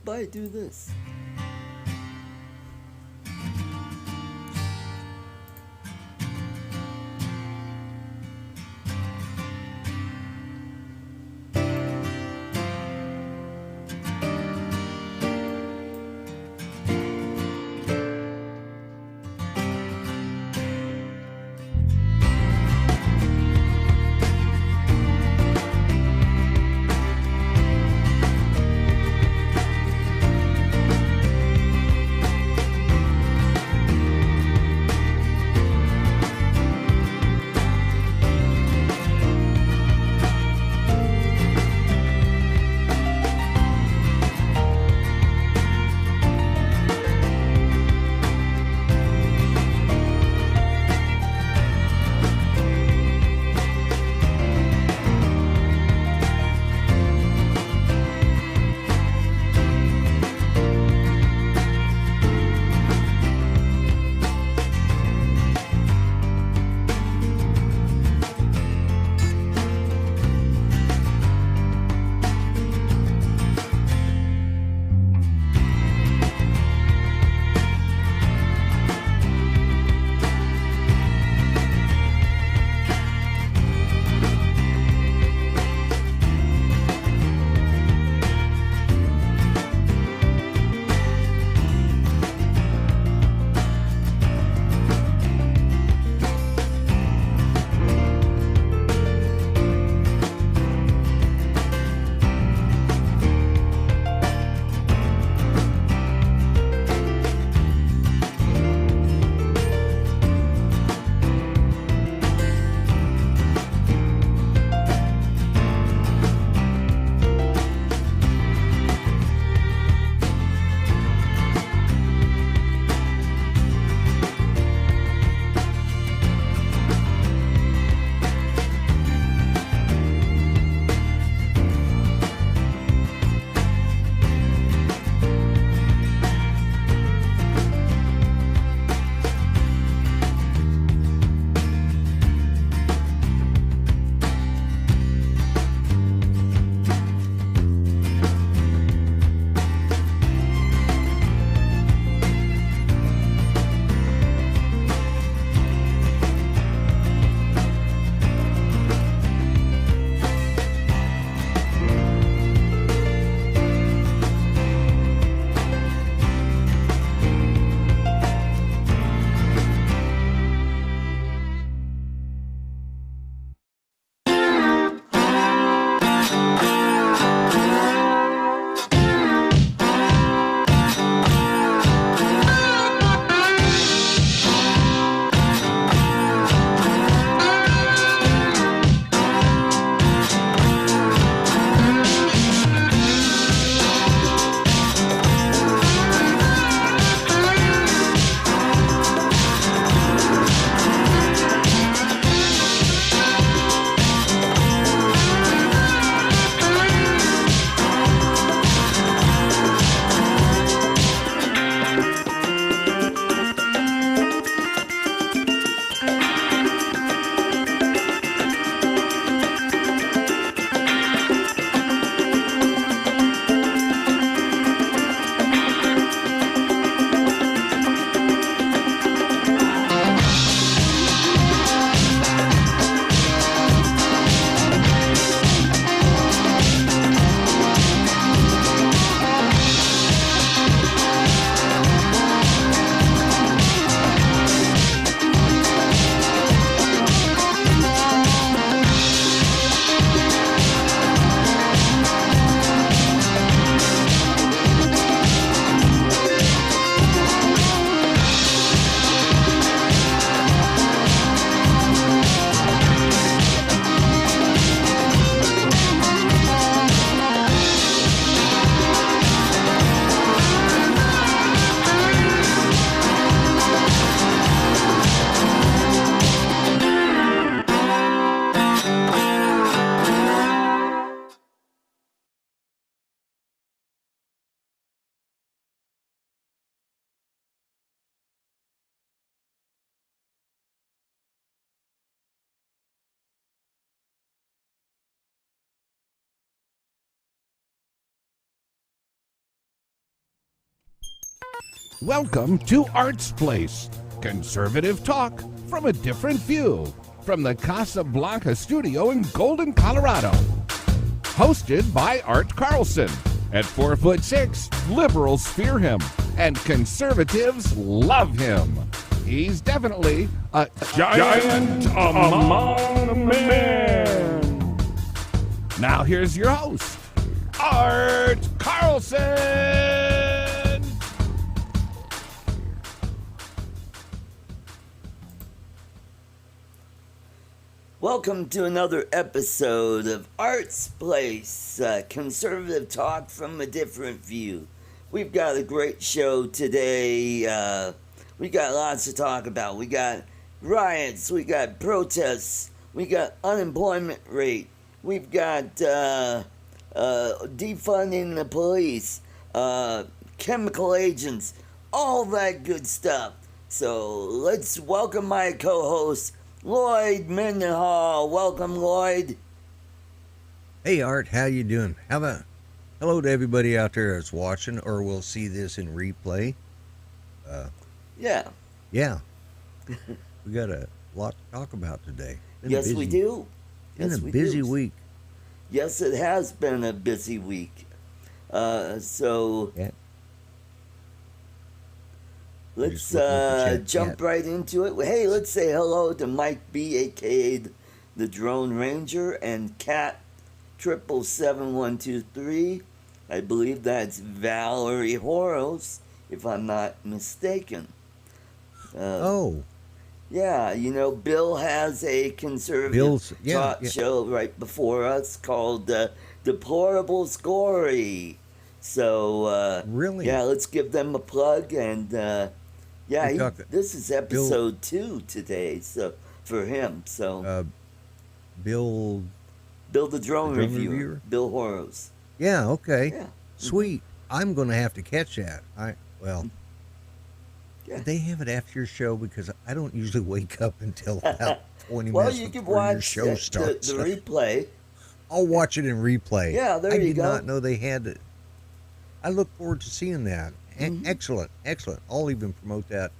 might do this. Welcome to Art's Place, conservative talk from a different view, from the Casablanca studio in Golden, Colorado. Hosted by Art Carlson. At 4'6", liberals fear him, and conservatives love him. He's definitely a giant among men. Now here's your host, Art Carlson. Welcome to another episode of Art's Place, conservative talk from a different view. We've got a great show today. We got lots to talk about. We got riots, we got protests, we got unemployment rate, we've got defunding the police, chemical agents, all that good stuff. So let's welcome my co-host, Lloyd Mendenhall. Welcome, Lloyd. Hey, Art, how you doing? Hello to everybody out there that's watching or will see this in replay. Yeah. We got a lot to talk about today. Yes, we do. Been a busy week. Yes, it has been a busy week. Yeah. Let's jump right into it. Hey, let's say hello to Mike B, a.k.a. the Drone Ranger, and Cat 777-123. I believe that's Valerie Horos, if I'm not mistaken. Yeah, you know, Bill has a conservative talk show right before us called Deplorable Scory. So, really? Yeah, let's give them a plug. And, this is episode 2 today, so for him. So, Bill the Drone Reviewer. Bill Horos. Yeah, okay. Yeah. Sweet. I'm going to have to catch that. Yeah. They have it after your show because I don't usually wake up until about 20 well, minutes you can before your watch show starts. the replay. I'll watch it in replay. Yeah, there you go. I did not know they had it. I look forward to seeing that. Mm-hmm. Excellent. I'll even promote that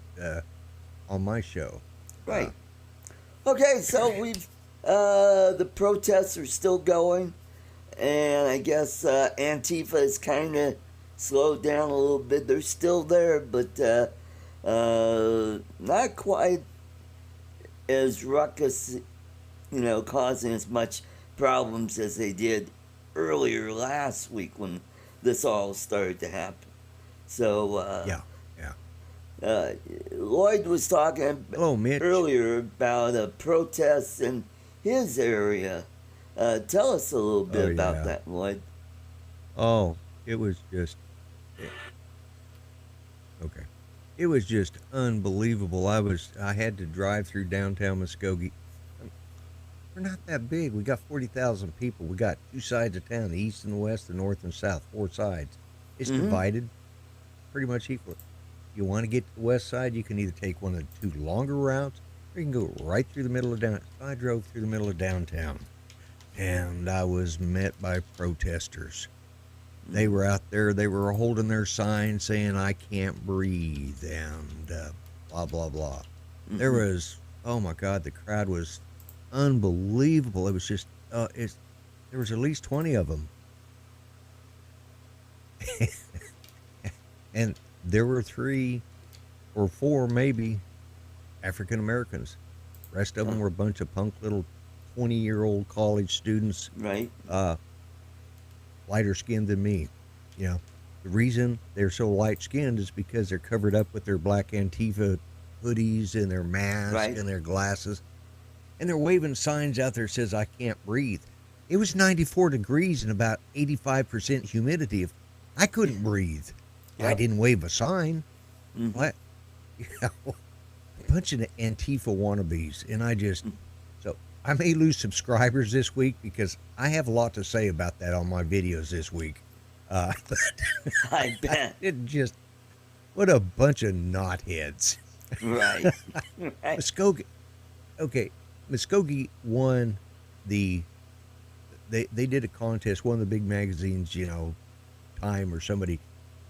on my show. Right. Okay, so we've the protests are still going, and I guess Antifa is kind of slowed down a little bit. They're still there, but not quite as ruckus, causing as much problems as they did earlier last week when this all started to happen. So, Lloyd was talking earlier about protests in his area. Tell us a little bit about that, Lloyd. Oh, it was just... Okay. It was just unbelievable. I had to drive through downtown Muskogee. We're not that big. We got 40,000 people. We got two sides of town, the east and the west, the north and south, 4 sides. It's divided pretty much equally. You want to get to the west side, you can either take one of the 2 longer routes, or you can go right through the middle of downtown. I drove through the middle of downtown, and I was met by protesters. They were out there. They were holding their signs saying, "I can't breathe," and blah, blah, blah. Mm-hmm. There was, oh, my God, the crowd was unbelievable. It was just, there was at least 20 of them. And there were 3 or 4, maybe, African Americans. The rest of them were a bunch of punk little 20-year-old college students. Right. Lighter skinned than me. The reason they're so light skinned is because they're covered up with their black Antifa hoodies and their masks and their glasses, and they're waving signs out there that says, "I can't breathe." It was 94 degrees and about 85% humidity. If I couldn't breathe, I didn't wave a sign. What? A bunch of Antifa wannabes, and so I may lose subscribers this week because I have a lot to say about that on my videos this week. But I bet. What a bunch of knotheads. Right. Muskogee won they did a contest, one of the big magazines, Time or somebody,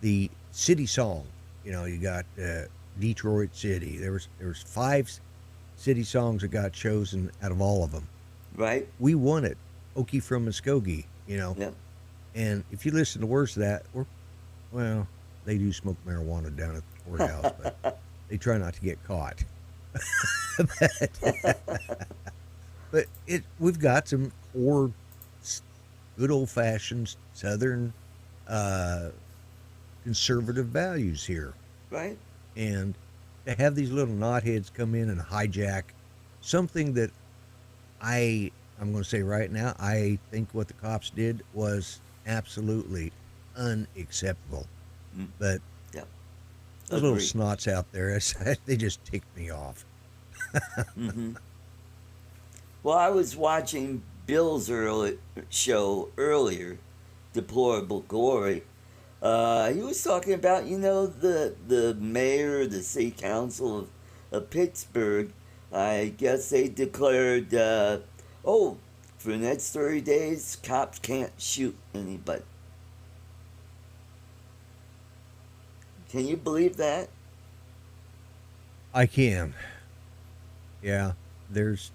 the city song You know, you got Detroit City. There was 5 city songs that got chosen out of all of them. Right? We won it. Okie from Muskogee, you know. Yep. And if you listen to words of that, well, they do smoke marijuana down at the courthouse, but they try not to get caught. but we've got some core, good old fashioned Southern conservative values here. Right? And to have these little knotheads come in and hijack something that I'm going to say right now, I think what the cops did was absolutely unacceptable. But Yep. those little Agreed. snots out there, they just ticked me off. Well, I was watching Bill's show earlier, Deplorable Glory. He was talking about, the mayor, the city council of Pittsburgh. I guess they declared, for the next 30 days, cops can't shoot anybody. Can you believe that? I can. Yeah, there's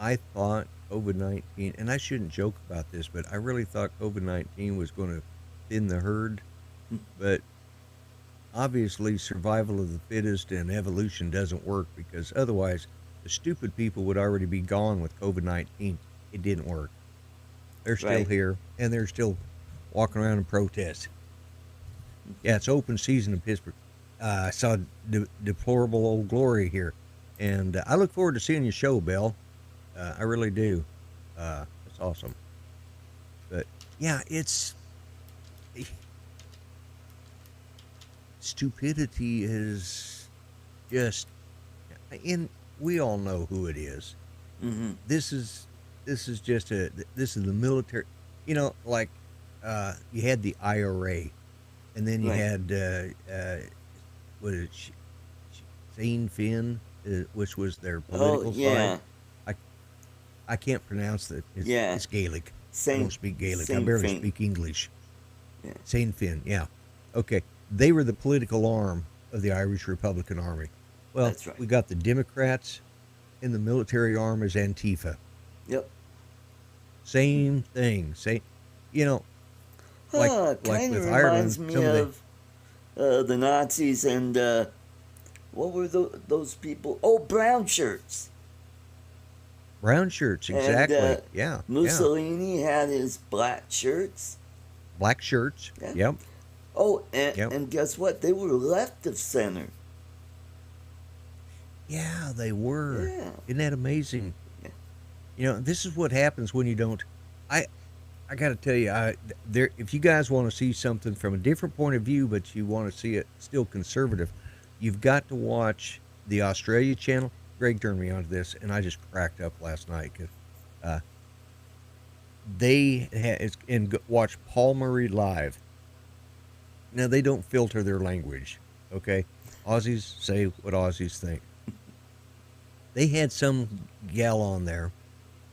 I thought COVID-19, and I shouldn't joke about this, but I really thought COVID-19 was going to thin the herd. But obviously, survival of the fittest and evolution doesn't work, because otherwise, the stupid people would already be gone with COVID-19. It didn't work. They're still Right. here, and they're still walking around and protesting. Yeah, it's open season in Pittsburgh. I saw Deplorable Old Glory here, and I look forward to seeing your show, Bill. I really do. It's awesome. But yeah, stupidity is just, and we all know who it is. Mm-hmm. This is just this is the military. You know, like you had the IRA, and then you Right. had what is it, Sinn Fin, which was their political yeah. side. I can't pronounce it. Yeah. It's Gaelic. I Sinn- don't speak Gaelic. I Sinn barely Fin. speak English. Yeah. Sinn Fin, yeah. Okay. They were the political arm of the Irish Republican Army. Well, That's right. we got the Democrats, and the military arm is Antifa. Yep. Same thing. Like Kind of with reminds Ireland, me some of of the Nazis and what were those people? Oh, brown shirts. brown shirts, And, exactly. Yeah. Mussolini had his black shirts. Black shirts. Yeah. Yep. Oh, and, Yep. and guess what? They were left of center. Yeah, they were. Yeah. Isn't that amazing? Yeah. This is what happens when you don't. I got to tell you, if you guys want to see something from a different point of view, but you want to see it still conservative, you've got to watch the Australia channel. Greg turned me onto this, and I just cracked up last night because watch Paul Murray live. Now, they don't filter their language, okay? Aussies say what Aussies think. They had some gal on there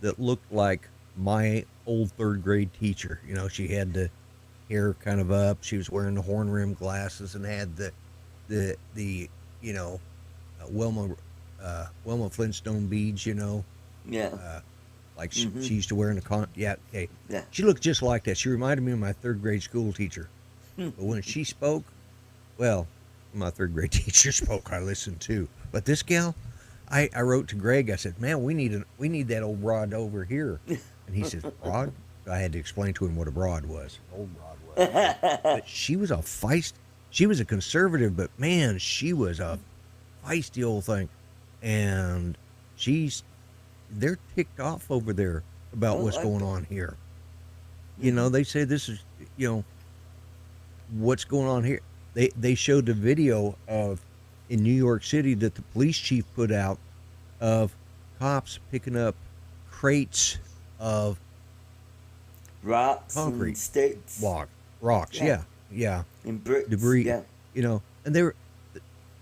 that looked like my old 3rd grade teacher. She had the hair kind of up. She was wearing the horn rimmed glasses and had the Wilma Flintstone beads. Yeah. Like Mhm. she used to wear in the yeah. Okay. Yeah. She looked just like that. She reminded me of my 3rd grade school teacher. But when she spoke, well, when my 3rd grade teacher spoke, I listened too. But this gal, I wrote to Greg. I said, "Man, we need that old broad over here." And he says, "Broad?" I had to explain to him what a broad was. Old broad was. But she was a feist. She was a conservative, but man, she was a feisty old thing. And they're ticked off over there about what's going on here. They say this is, what's going on here. They showed the video in New York City that the police chief put out of cops picking up crates of Rocks concrete, and sticks. rocks, yeah, And bricks. debris, Yeah. and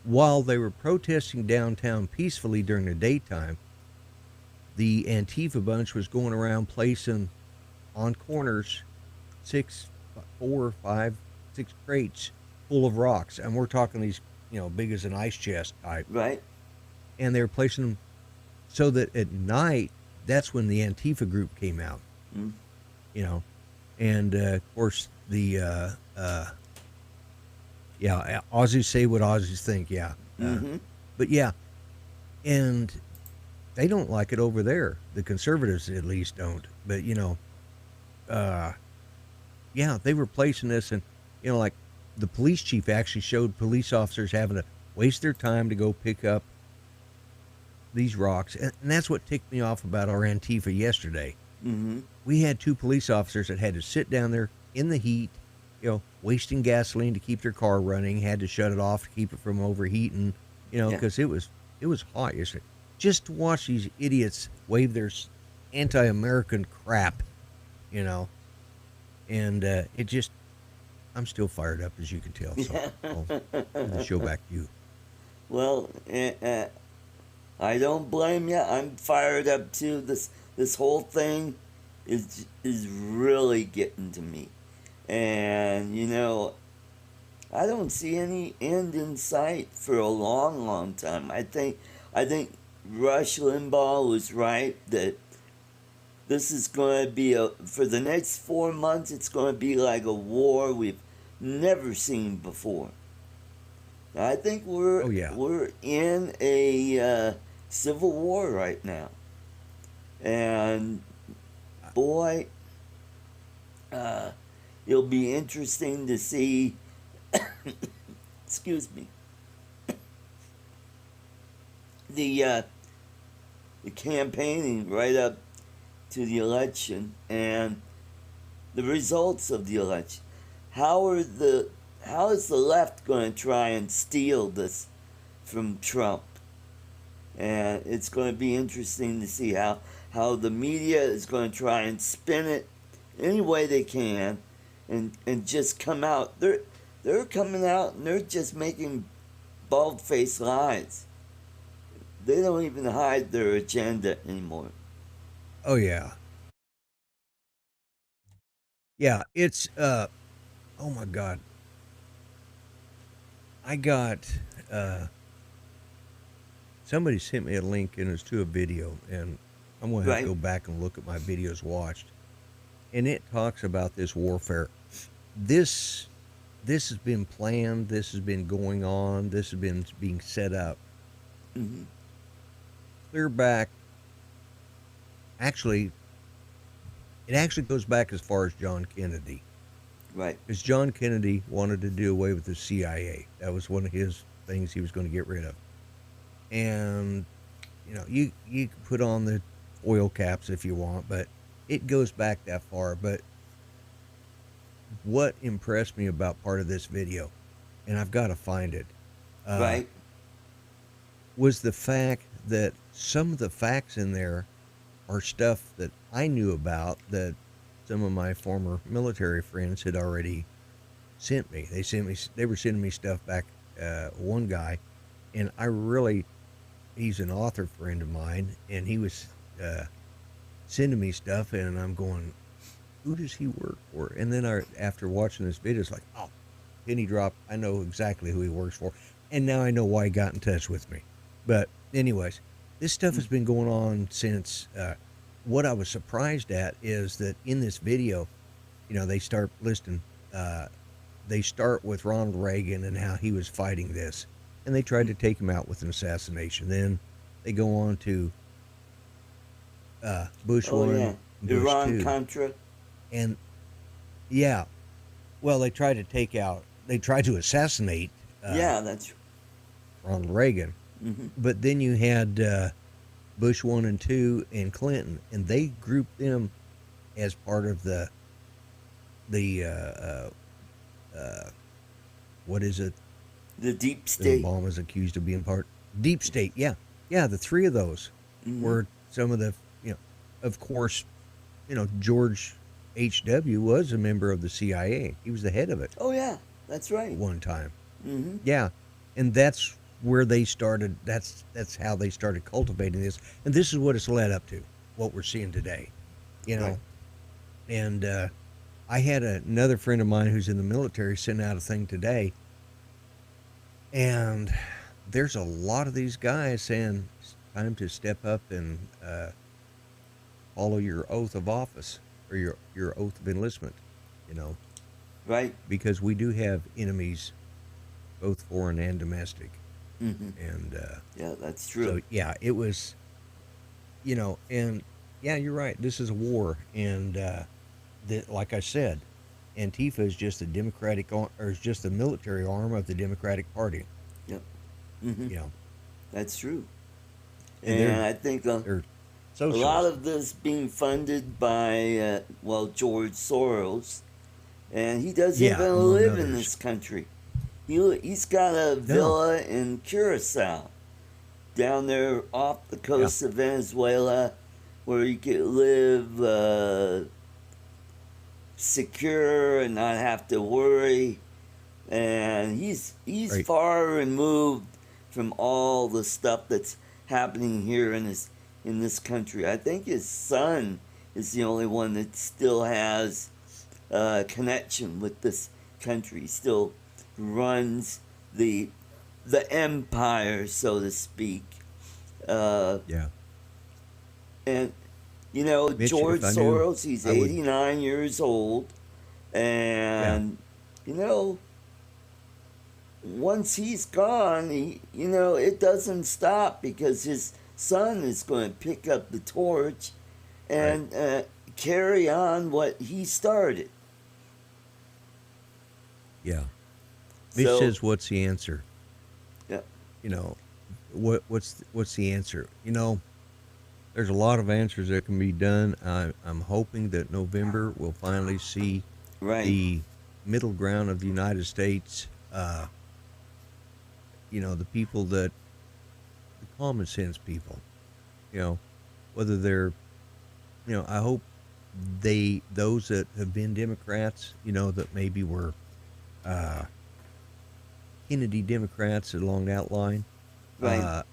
while they were protesting downtown peacefully during the daytime, the Antifa bunch was going around placing on corners 6, 4, 5 6 crates full of rocks, and we're talking these, big as an ice chest type. Right. And they were placing them so that at night, that's when the Antifa group came out. Mm. And of course Aussies say what Aussies think. Yeah. Mm-hmm. But yeah, and they don't like it over there. The conservatives at least don't. But they were placing this, and like the police chief actually showed police officers having to waste their time to go pick up these rocks, and that's what ticked me off about our Antifa yesterday. Mm-hmm. We had 2 police officers that had to sit down there in the heat, wasting gasoline to keep their car running, had to shut it off to keep it from overheating, because it was hot yesterday. Just to watch these idiots wave their anti-American crap, and it just, I'm still fired up, as you can tell. So I'll give the show back to you. Well, I don't blame you. I'm fired up too. This whole thing is really getting to me, and I don't see any end in sight for a long, long time. I think Rush Limbaugh was right that this is going to be for the next 4 months. It's going to be like a war we've never seen before. I think we're in a civil war right now, and boy, it'll be interesting to see. Excuse me. The campaigning right up to the election and the results of the election. How is the left going to try and steal this from Trump? And it's going to be interesting to see how the media is going to try and spin it any way they can and just come out. They're coming out and they're just making bald-faced lies. They don't even hide their agenda anymore. Oh, yeah. Yeah, it's, oh my God. I got, somebody sent me a link and it's to a video, and I'm going to have to go back and look at my videos watched. And it talks about this warfare. This has been planned. This has been going on. This has been being set up. Mm-hmm. Clear back. Actually, it actually goes back as far as John Kennedy. Right. Because John Kennedy wanted to do away with the CIA. That was one of his things he was going to get rid of. And, you can put on the oil caps if you want, but it goes back that far. But what impressed me about part of this video, and I've got to find it, right, was the fact that some of the facts in there are stuff that I knew about that some of my former military friends had already sent me. They were sending me stuff back. One guy, and he's an author friend of mine, and he was sending me stuff, and I'm going, who does he work for? And then after watching this video, it's like, oh, penny drop. I know exactly who he works for, and now I know why he got in touch with me. But anyways, this stuff has been going on since. What I was surprised at is that in this video, they start listing. They start with Ronald Reagan and how he was fighting this, and they tried to take him out with an assassination. Then they go on to Bush 1, Bush Iran 2. Contra. And they tried to assassinate that's Ronald Reagan. Mm-hmm. But then you had Bush 1 and 2 and Clinton, and they grouped them as part of the what is it? The deep state. Obama's accused of being part. Deep state, yeah. The 3 of those were some of the, of course, George H.W. was a member of the CIA. He was the head of it. Oh, yeah, that's right. At one time. Mm-hmm. Yeah, and that's where they started. That's how they started cultivating this, and this is what it's led up to. What we're seeing today, Right. And I had another friend of mine who's in the military send out a thing today, and there's a lot of these guys saying it's time to step up and follow your oath of office or your oath of enlistment, you know, Right. because we do have enemies, both foreign and domestic. Hmm. And Yeah, that's true. so, yeah, it was, and yeah, you're right. This is a war. And like I said, Antifa is just the or is just the military arm of the Democratic Party, Yep. Hmm. you know, That's true. and And I think they're a socialists. lot of this being funded by, George Soros, and he doesn't Yeah, even among live in others. this country. He's got a villa in Curacao, down there off the coast of Venezuela, where you could live secure and not have to worry. And he's Right. far removed from all the stuff that's happening here in this country. I think his son is the only one that still has a connection with this country. He still runs the empire, so to speak. Yeah. And Mitch, George if I knew, Soros, he's I would. 89 years old, Yeah. and you know, once he's gone, it doesn't stop because his son is going to pick up the torch and carry on what he started. Yeah. Mitch So, says, "What's the answer?" yeah, You know, what's the answer? There's a lot of answers that can be done. I'm hoping that November will finally see right, the middle ground of the United States. The people the common sense people. Whether they're, I hope those that have been Democrats, that maybe were Kennedy Democrats along that line. right,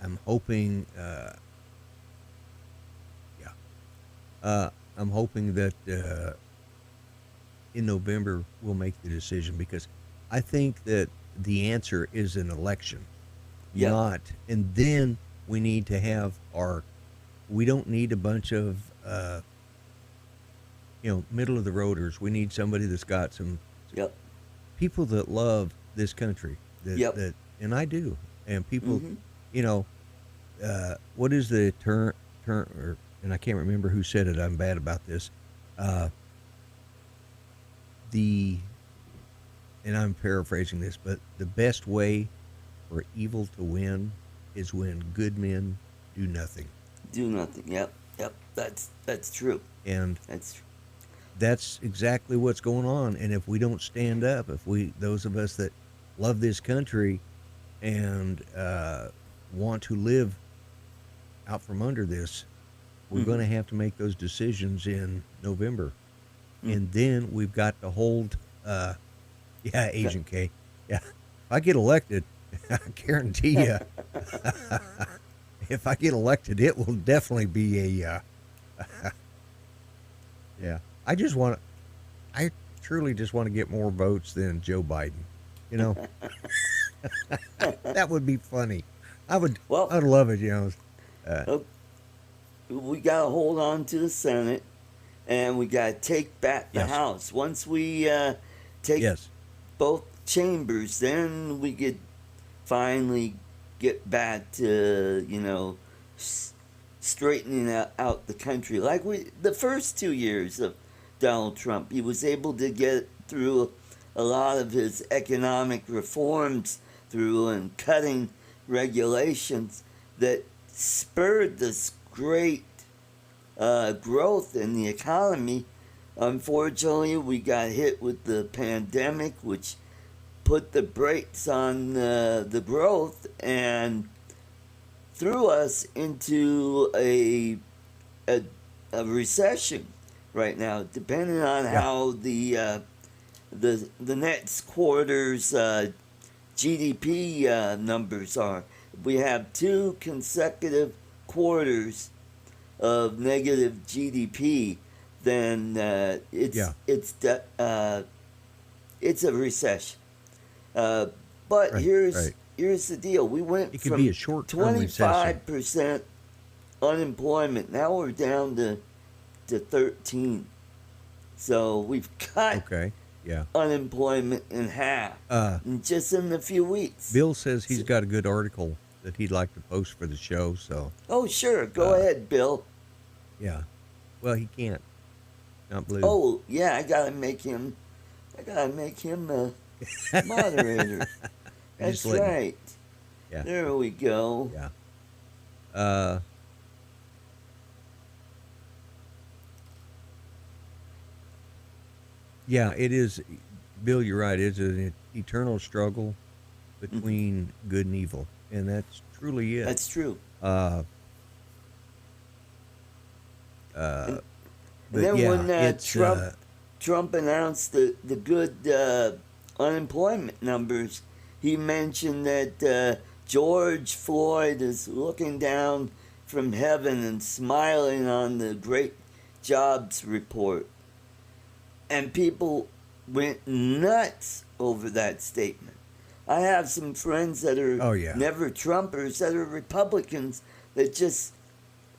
I'm hoping, I'm hoping that in November we'll make the decision, because I think that the answer is an election, yeah, and then we need to have we don't need a bunch of, middle of the roaders. We need somebody that's got some yep, people that love this country, yep, and I do, and people, hmm, what is the term, and I can't remember who said it. I'm bad about this. The and I'm paraphrasing this, but the best way for evil to win is when good men do nothing. do nothing. Yep, yep, that's true. And That's true. that's exactly what's going on. And if we don't stand up, those of us that love this country and want to live out from under this, we're going Hmm. to have to make those decisions in November. Mm. And then we've got to hold, Agent K. Yeah. If I get elected, I guarantee you, if I get elected, it will definitely be yeah. I truly just want to get more votes than Joe Biden. That would be funny. Well, I'd love it, uh, we got to hold on to the Senate, and we got to take back the Yes. House. Once we take Yes. both chambers, then we could finally get back to straightening out the country. Like the first 2 years of Donald Trump, he was able to get through a lot of his economic reforms through and cutting regulations that spurred this great growth in the economy. Unfortunately, we got hit with the pandemic, which put the brakes on the growth and threw us into a recession right now. Depending on Yeah. how the next quarter's GDP numbers are, we have two consecutive quarters of negative GDP, then it's a recession. But here's the deal: we went It could from be a short-term recession. 25% unemployment. Now we're down to 13. So we've cut unemployment in half just in a few weeks. Bill says he's got a good article that he'd like to post for the show. So. Oh, sure. Go ahead, Bill. Yeah. Well, he can't. Not blue. Oh, yeah. I gotta make him a moderator. That's right. Yeah. There we go. Yeah. Yeah, it is. Bill, you're right. It's an eternal struggle between good and evil, and that's truly it. That's true. But then yeah, when Trump announced the good unemployment numbers, he mentioned that George Floyd is looking down from heaven and smiling on the great jobs report. And people went nuts over that statement. I have some friends that are never Trumpers, that are Republicans, that just,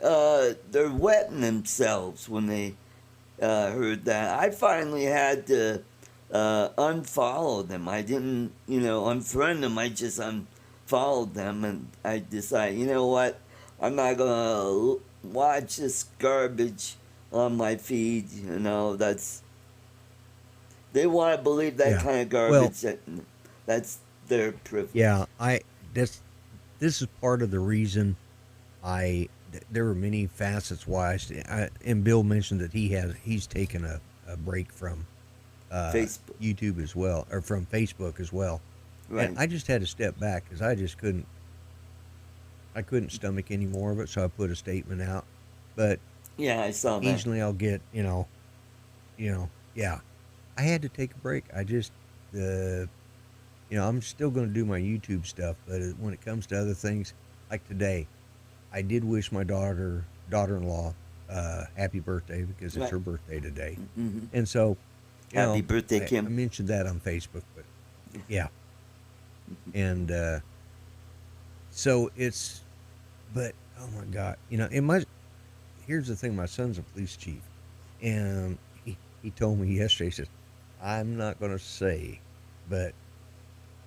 they're wetting themselves when they heard that. I finally had to unfollow them. I didn't, unfriend them. I just unfollowed them, and I decided, you know what? I'm not going to watch this garbage on my feed. They want to believe that kind of garbage. That's their privilege. Yeah, this is part of the reason there were many facets why and Bill mentioned that he's taken a break from Facebook, YouTube as well, or from Facebook as well. Right. And I just had to step back because I just couldn't stomach any more of it, so I put a statement out. But yeah, I saw that. Occasionally I'll get, I had to take a break. I just, I'm still going to do my YouTube stuff, but when it comes to other things, like today, I did wish my daughter-in-law happy birthday because it's her birthday today. Mm-hmm. And so, happy birthday, Kim. I mentioned that on Facebook, but yeah. And so but oh my God, here's the thing, my son's a police chief, and he told me yesterday, he says, I'm not going to say, but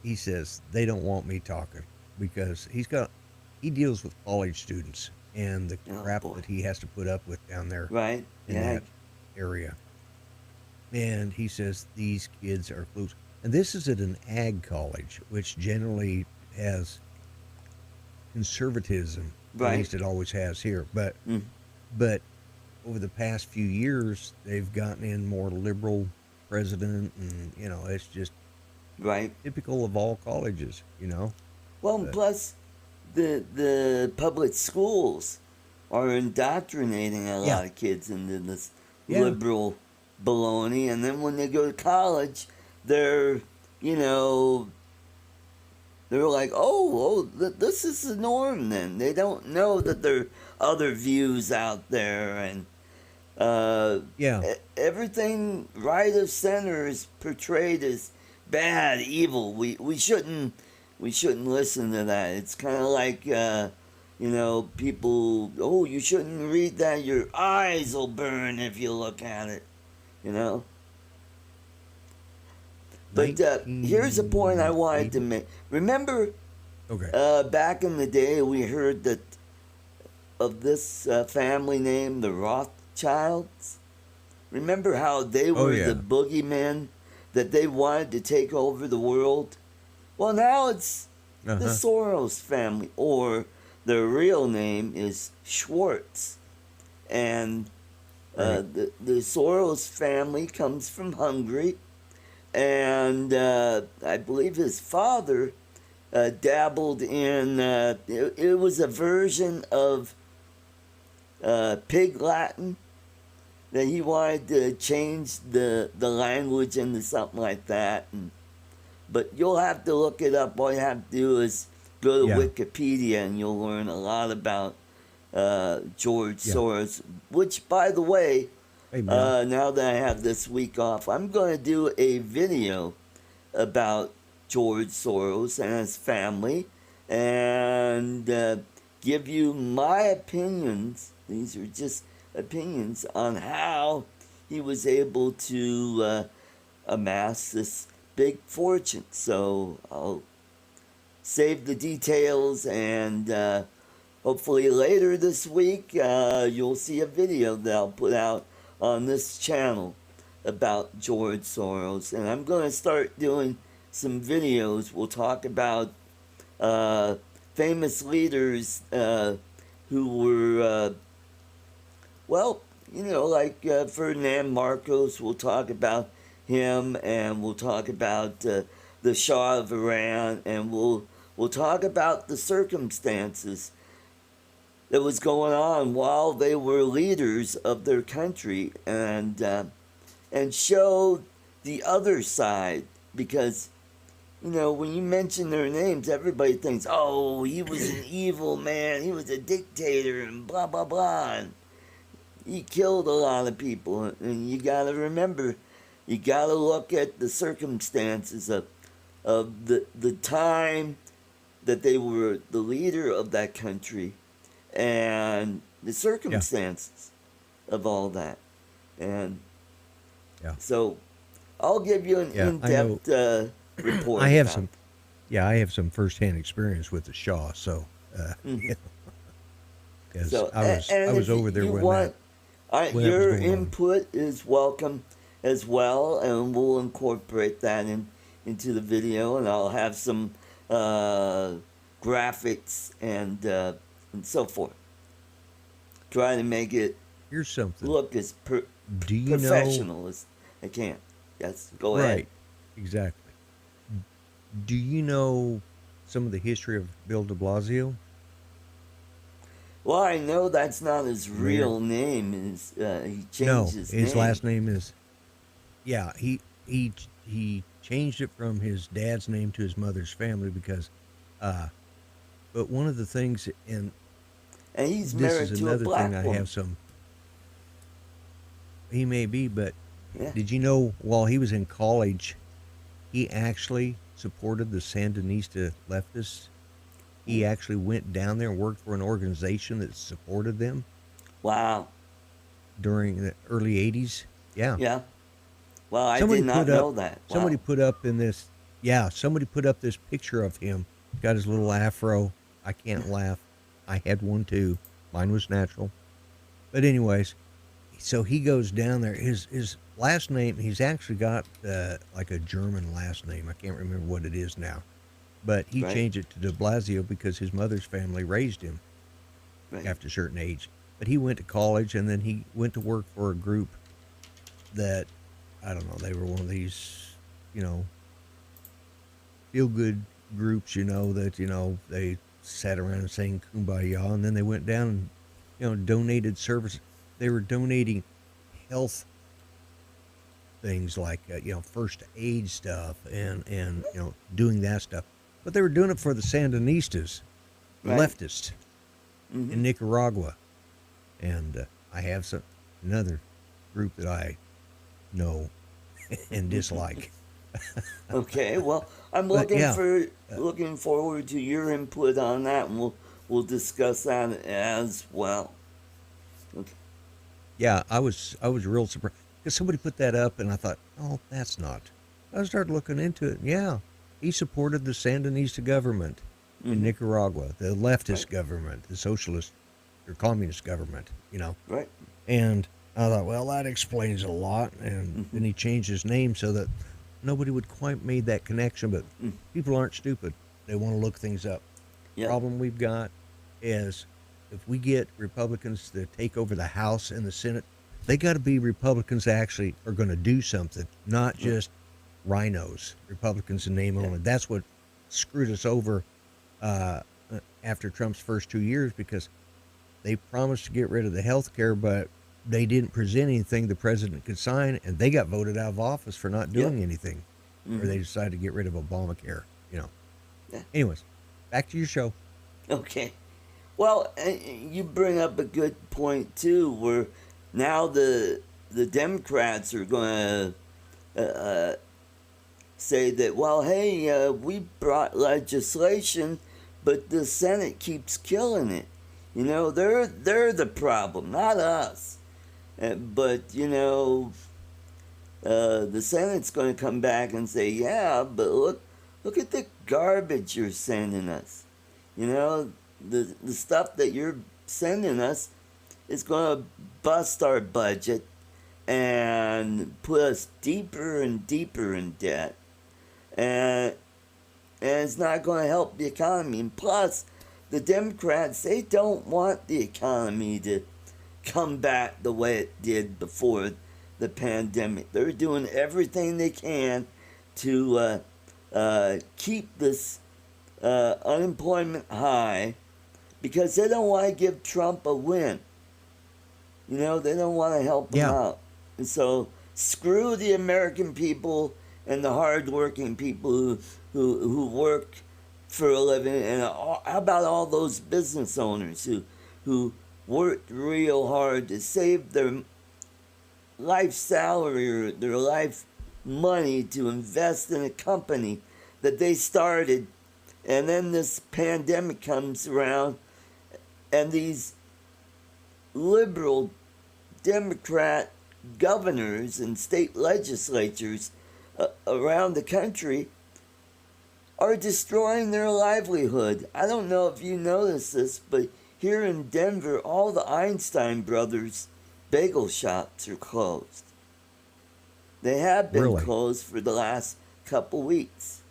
he says they don't want me talking because he deals with college students and the crap that he has to put up with down there in that area. And he says these kids are clueless. And this is at an ag college, which generally has conservatism. At least it always has here. But over the past few years, they've gotten in more liberal president, and it's just typical of all colleges. Well, plus the public schools are indoctrinating a lot of kids into this liberal baloney, and then when they go to college, they're like, this is the norm. Then they don't know that there are other views out there, and everything right of center is portrayed as bad, evil. We shouldn't listen to that. It's kind of like people. Oh, you shouldn't read that. Your eyes will burn if you look at it. But here's a point I wanted to make. Remember, back in the day, we heard that of this family name, the Rothschilds. Remember how they were the boogeymen, that they wanted to take over the world? Well, now it's the Soros family, or their real name is Schwartz. And the Soros family comes from Hungary. And I believe his father dabbled in, it was a version of Pig Latin, that he wanted to change the language into something like that. But you'll have to look it up. All you have to do is go to Wikipedia, and you'll learn a lot about George Yeah. Soros, which, by the way, Hey, man. now that I have this week off, I'm going to do a video about George Soros and his family and give you my opinions. These are just opinions on how he was able to amass this big fortune. So I'll save the details, and hopefully later this week you'll see a video that I'll put out on this channel about George Soros. And I'm going to start doing some videos. We'll talk about famous leaders who were, well, you know, like Ferdinand Marcos. We'll talk about him, and we'll talk about the Shah of Iran, and we'll talk about the circumstances that was going on while they were leaders of their country, and show the other side. Because, you know, when you mention their names, everybody thinks, oh, he was an evil man, he was a dictator, and blah blah blah, and he killed a lot of people. And you got to remember, you got to look at the circumstances of the time that they were the leader of that country, and the circumstances of all that. And so I'll give you an in-depth report. I have some, I have some firsthand experience with the Shah, so you know, 'cause So, I was over there when your input is welcome as well, and we'll incorporate that into the video, and I'll have some graphics and so forth. Try to make it here's something. look as Do you professional as I can. Yes, go ahead. Right, exactly. Do you know some of the history of Bill de Blasio? Well, I know that's not his real name. He changed his name. His last name is. Yeah, he changed it from his dad's name to his mother's family because, but one of the things, and he's this married is to a another black thing I woman. have some. He may be, but Yeah. did you know while he was in college, he actually supported the Sandinista leftists? He actually went down there and worked for an organization that supported them. Wow. During the early 80s. Yeah. Yeah. Well, I did not know that. Wow. Somebody put up somebody put up this picture of him. Got his little afro. I can't laugh. I had one too. Mine was natural. But anyways, so he goes down there. His last name, he's actually got like a German last name. I can't remember what it is now. But he changed it to de Blasio because his mother's family raised him after a certain age. But he went to college, and then he went to work for a group that, I don't know, they were one of these, you know, feel-good groups, you know, that, you know, they sat around and sang Kumbaya, and then they went down and, you know, donated service. They were donating health things like, you know, first aid stuff and, you know, doing that stuff. But they were doing it for the Sandinistas, the leftists in Nicaragua. And I have another group that I know and dislike. Okay, well, I'm looking forward to your input on that, and we'll discuss that as well. Okay. Yeah, I was real surprised because somebody put that up, and I thought, oh, that's not. I started looking into it. Yeah, he supported the Sandinista government in Nicaragua, the leftist government, the socialist or communist government, you know. Right. And I thought, well, that explains a lot. And then he changed his name so that nobody would quite made that connection. But people aren't stupid. They want to look things up. Yep. Problem we've got is if we get Republicans to take over the House and the Senate, they got to be Republicans that actually are going to do something, not just rhinos, Republicans in name only. That's what screwed us over after Trump's first 2 years, because they promised to get rid of the health care, but they didn't present anything the president could sign, and they got voted out of office for not doing anything. Or they decided to get rid of Obamacare, you know. Yeah. Anyways, back to your show. Okay. Well, you bring up a good point too, where now the Democrats are going to say that, well, hey, we brought legislation, but the Senate keeps killing it. You know, they're the problem, not us. But you know, the Senate's going to come back and say, yeah, but look at the garbage you're sending us. You know, the stuff that you're sending us is going to bust our budget and put us deeper and deeper in debt. And it's not going to help the economy. And plus, the Democrats, they don't want the economy to come back the way it did before the pandemic. They're doing everything they can to keep this unemployment high because they don't want to give Trump a win. You know, they don't want to help him out. And so, screw the American people and the hardworking people who work for a living. And how about all those business owners who worked real hard to save their life salary or their life money to invest in a company that they started, and then this pandemic comes around and these liberal Democrat governors and state legislatures around the country are destroying their livelihood. I don't know if you noticed this, but here in Denver, all the Einstein brothers bagel shops are closed. They have been closed for the last couple weeks.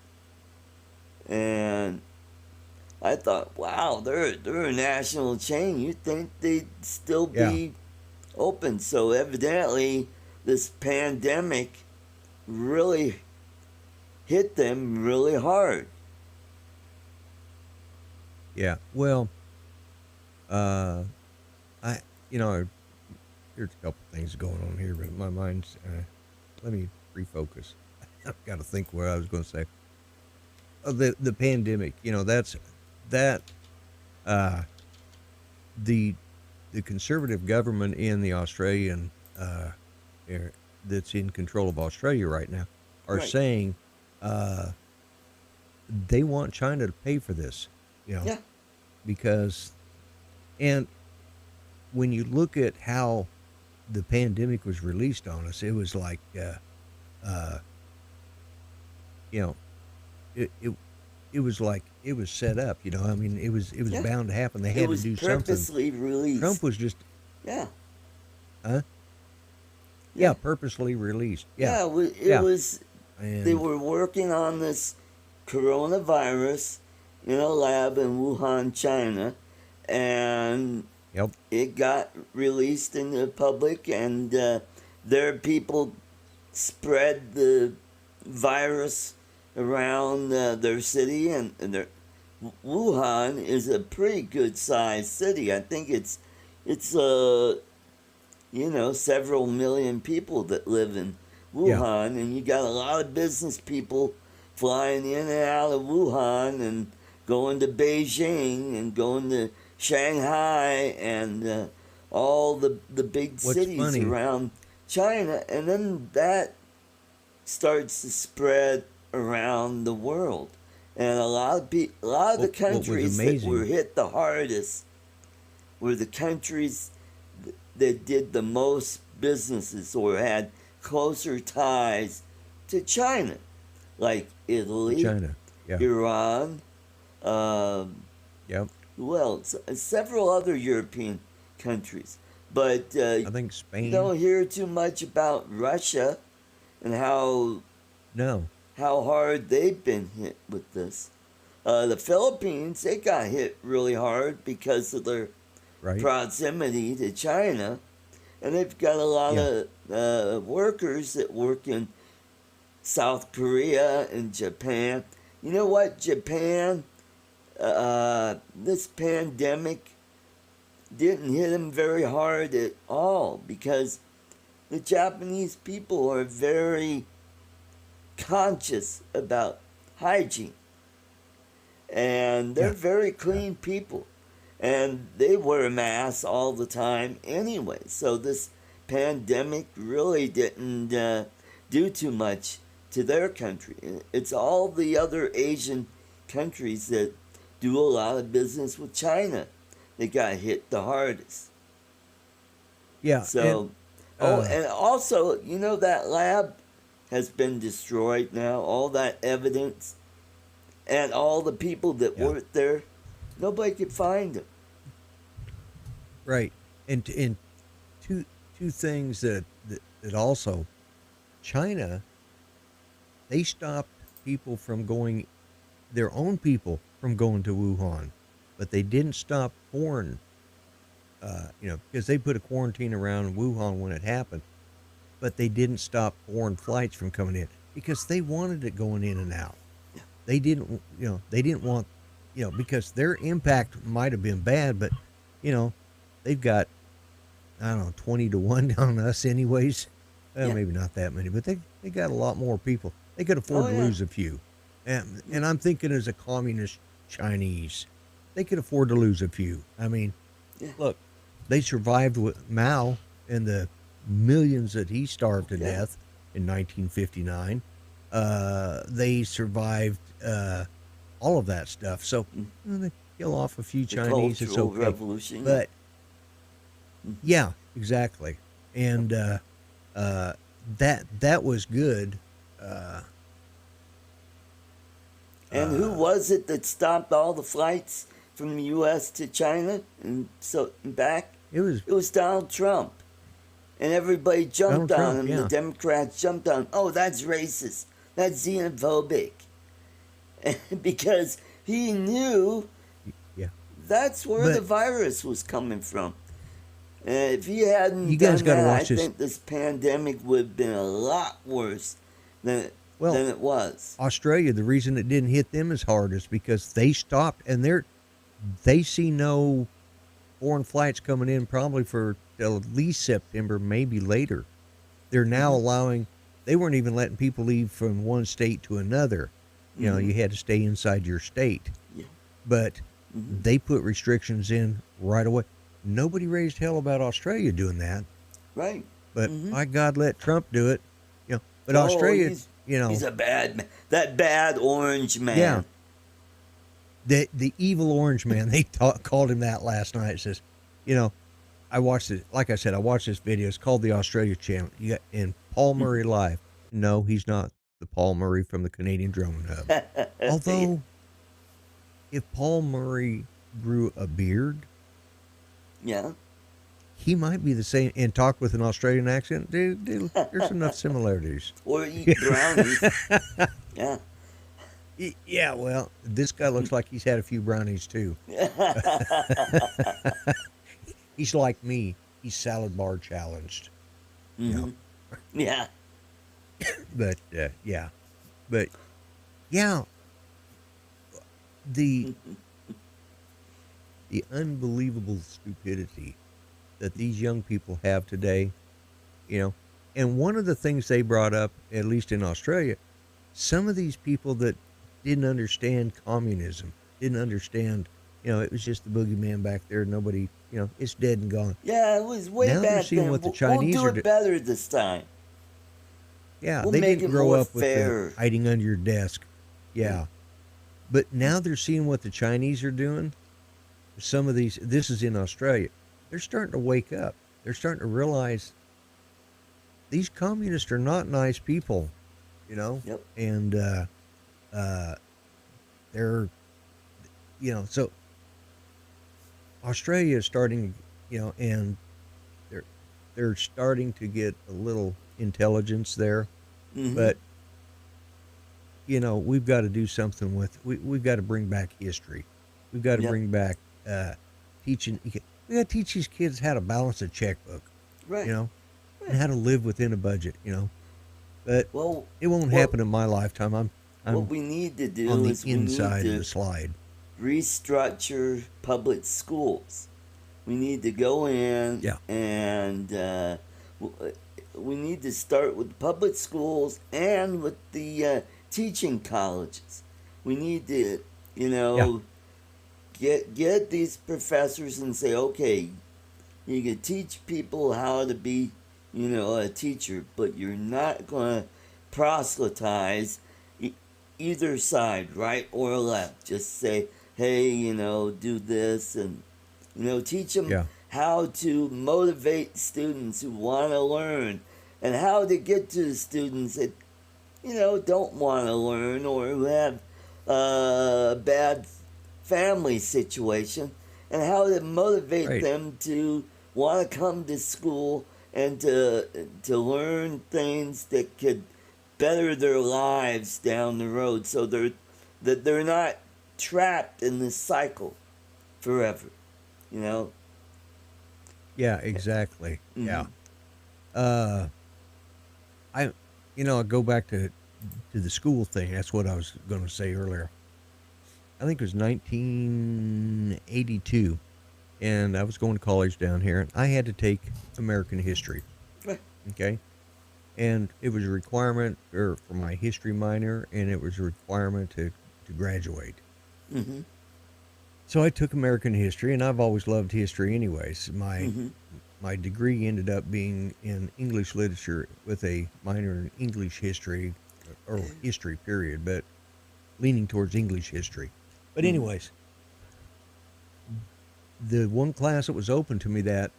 And I thought, wow, they're a national chain. You'd think they'd still be open. So evidently, this pandemic really hit them really hard. Yeah, well, there's a couple things going on here, but my mind's, let me refocus. I've got to think what I was going to say. The pandemic, the conservative government in the Australian, that's in control of Australia right now, are saying they want China to pay for this, because, and when you look at how the pandemic was released on us, it was like, it was like it was set up. I mean, it was bound to happen. They had to do something. It was purposely released. Trump was just purposely released. It was. They were working on this coronavirus in a lab in Wuhan, China, and it got released in the public, and their people spread the virus around their city, and Wuhan is a pretty good sized city. I think it's several million people that live in Wuhan, and you got a lot of business people flying in and out of Wuhan and going to Beijing and going to Shanghai and all the big cities around China, and then that starts to spread around the world. And a lot of the countries that were hit the hardest were the countries that did the most businesses or had closer ties to China, like Italy, Iran, who else? Several other European countries. But I think Spain. You don't hear too much about Russia and how hard they've been hit with this. The Philippines, they got hit really hard because of their proximity to China. And they've got a lot of workers that work in South Korea and Japan. You know what? Japan, this pandemic didn't hit them very hard at all because the Japanese people are very conscious about hygiene. And they're very clean people. And they wear masks all the time anyway. So this pandemic really didn't do too much to their country. It's all the other Asian countries that do a lot of business with China that got hit the hardest. Yeah. So, and also, you know, that lab has been destroyed now. All that evidence and all the people that worked there, nobody could find them. Right. And two things that also, China, they stopped people from going, their own people from going to Wuhan, but they didn't stop foreign, because they put a quarantine around Wuhan when it happened, but they didn't stop foreign flights from coming in because they wanted it going in and out. They didn't want, because their impact might have been bad, but, they've got, I don't know, 20 to 1 on us anyways. Well, maybe not that many, but they got a lot more people. They could afford to lose a few. And I'm thinking as a communist Chinese, they could afford to lose a few. I mean, look, they survived with Mao and the millions that he starved to death in 1959. They survived all of that stuff. So they kill off a few Chinese. It's okay. Revolution. But yeah, exactly. And that was good. And who was it that stopped all the flights from the U.S. to China and back? It was Donald Trump, and everybody jumped on him. The Democrats jumped on him. Oh, that's racist. That's xenophobic, because he knew that's where the virus was coming from. And if he hadn't done that, I think this pandemic would have been a lot worse than it was. Australia, the reason it didn't hit them as hard is because they stopped, and they see no foreign flights coming in probably for at least September, maybe later. They're now allowing, they weren't even letting people leave from one state to another. You know, you had to stay inside your state. Yeah. But they put restrictions in right away. Nobody raised hell about Australia doing that. Right. But my God, let Trump do it. But Australia, he's a bad man. That bad orange man. Yeah. The evil orange man, they called him that last night. It says, I watched it. Like I said, I watched this video. It's called the Australia Channel. You got in Paul Murray Live. No, he's not the Paul Murray from the Canadian Drone Hub. Although, if Paul Murray grew a beard, he might be the same and talk with an Australian accent. Dude, there's enough similarities. Or eat brownies. Yeah. Yeah, well, this guy looks like he's had a few brownies too. He's like me. He's salad bar challenged. Yeah. But the unbelievable stupidity that these young people have today, and one of the things they brought up, at least in Australia, some of these people that didn't understand communism, didn't understand, it was just the boogeyman back there. Nobody, it's dead and gone. Yeah, it was way now back they're seeing then. what the Chinese we'll do it better this time. Yeah, we'll they make didn't it grow more up with fair. hiding under your desk. Yeah. But now they're seeing what the Chinese are doing. Some of these, this is in Australia. They're starting to wake up. They're starting to realize these communists are not nice people, Yep. And they're, so Australia is starting, and they're starting to get a little intelligence there, but we've got to do something with. We've got to bring back history. We've got to bring back teaching. We got to teach these kids how to balance a checkbook, right? And how to live within a budget, But it won't happen in my lifetime. I'm what we need to do on the is inside we need of the slide. Restructure public schools. We need to go in and we need to start with public schools and with the teaching colleges. We need to, get these professors and say, okay, you can teach people how to be, a teacher, but you're not going to proselytize either side, right or left. Just say, hey, do this, and teach them Yeah. how to motivate students who want to learn, and how to get to the students that don't want to learn, or who have a bad family situation, and how to motivate Right. them to want to come to school and to learn things that could better their lives down the road, so they're not trapped in this cycle forever. Yeah, exactly. Mhm. Yeah. I I go back to the school thing. That's what I was going to say earlier. I think it was 1982, and I was going to college down here, and I had to take American history. Right. Okay, and it was a requirement for my history minor, and it was a requirement to graduate. Mm-hmm. So I took American history, and I've always loved history, anyways. Mm-hmm. My degree ended up being in English literature with a minor in English history, or history period, but leaning towards English history. But Mhm. anyways, the one class that was open to me that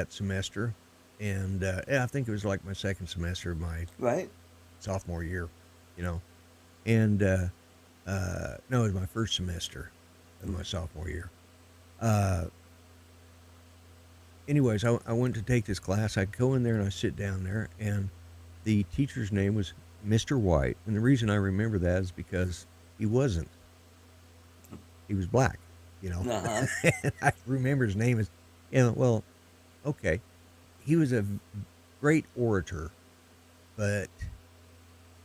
semester, and I think it was like my second semester of my Right. sophomore year, and no, it was my first semester of my sophomore year. Anyways, I went to take this class. I go in there and I sit down there, and the teacher's name was Mr. White. And the reason I remember that is because he wasn't. He was black, Uh-huh. And I remember his name is, well, okay. He was a great orator, but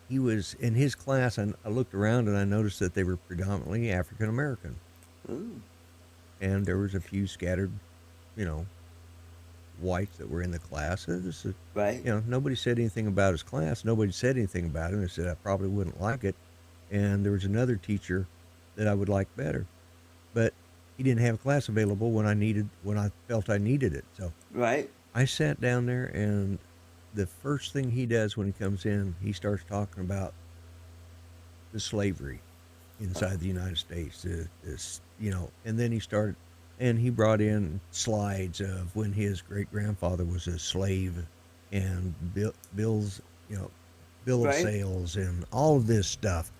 he was in his class, and I looked around and I noticed that they were predominantly African American. Ooh. And there was a few scattered, whites that were in the class. Right. Nobody said anything about his class. Nobody said anything about him. They said I probably wouldn't like it. And there was another teacher that I would like better, but he didn't have a class available when I felt I needed it. So Right. I sat down there, and the first thing he does when he comes in, he starts talking about the slavery inside the United States. And then he brought in slides of when his great grandfather was a slave, and bills, bill of Right. sales, and all of this stuff.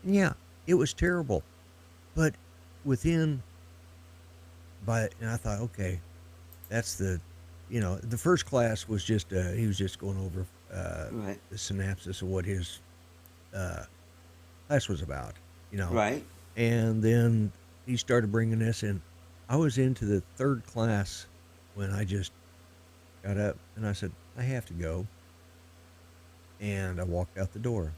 Yeah, it was terrible. But and I thought, okay, that's the first class was just he was just going over Right. the synopsis of what his class was about, Right. and then he started bringing this in. I was into the third class when I just got up and I said, I have to go. And I walked out the door.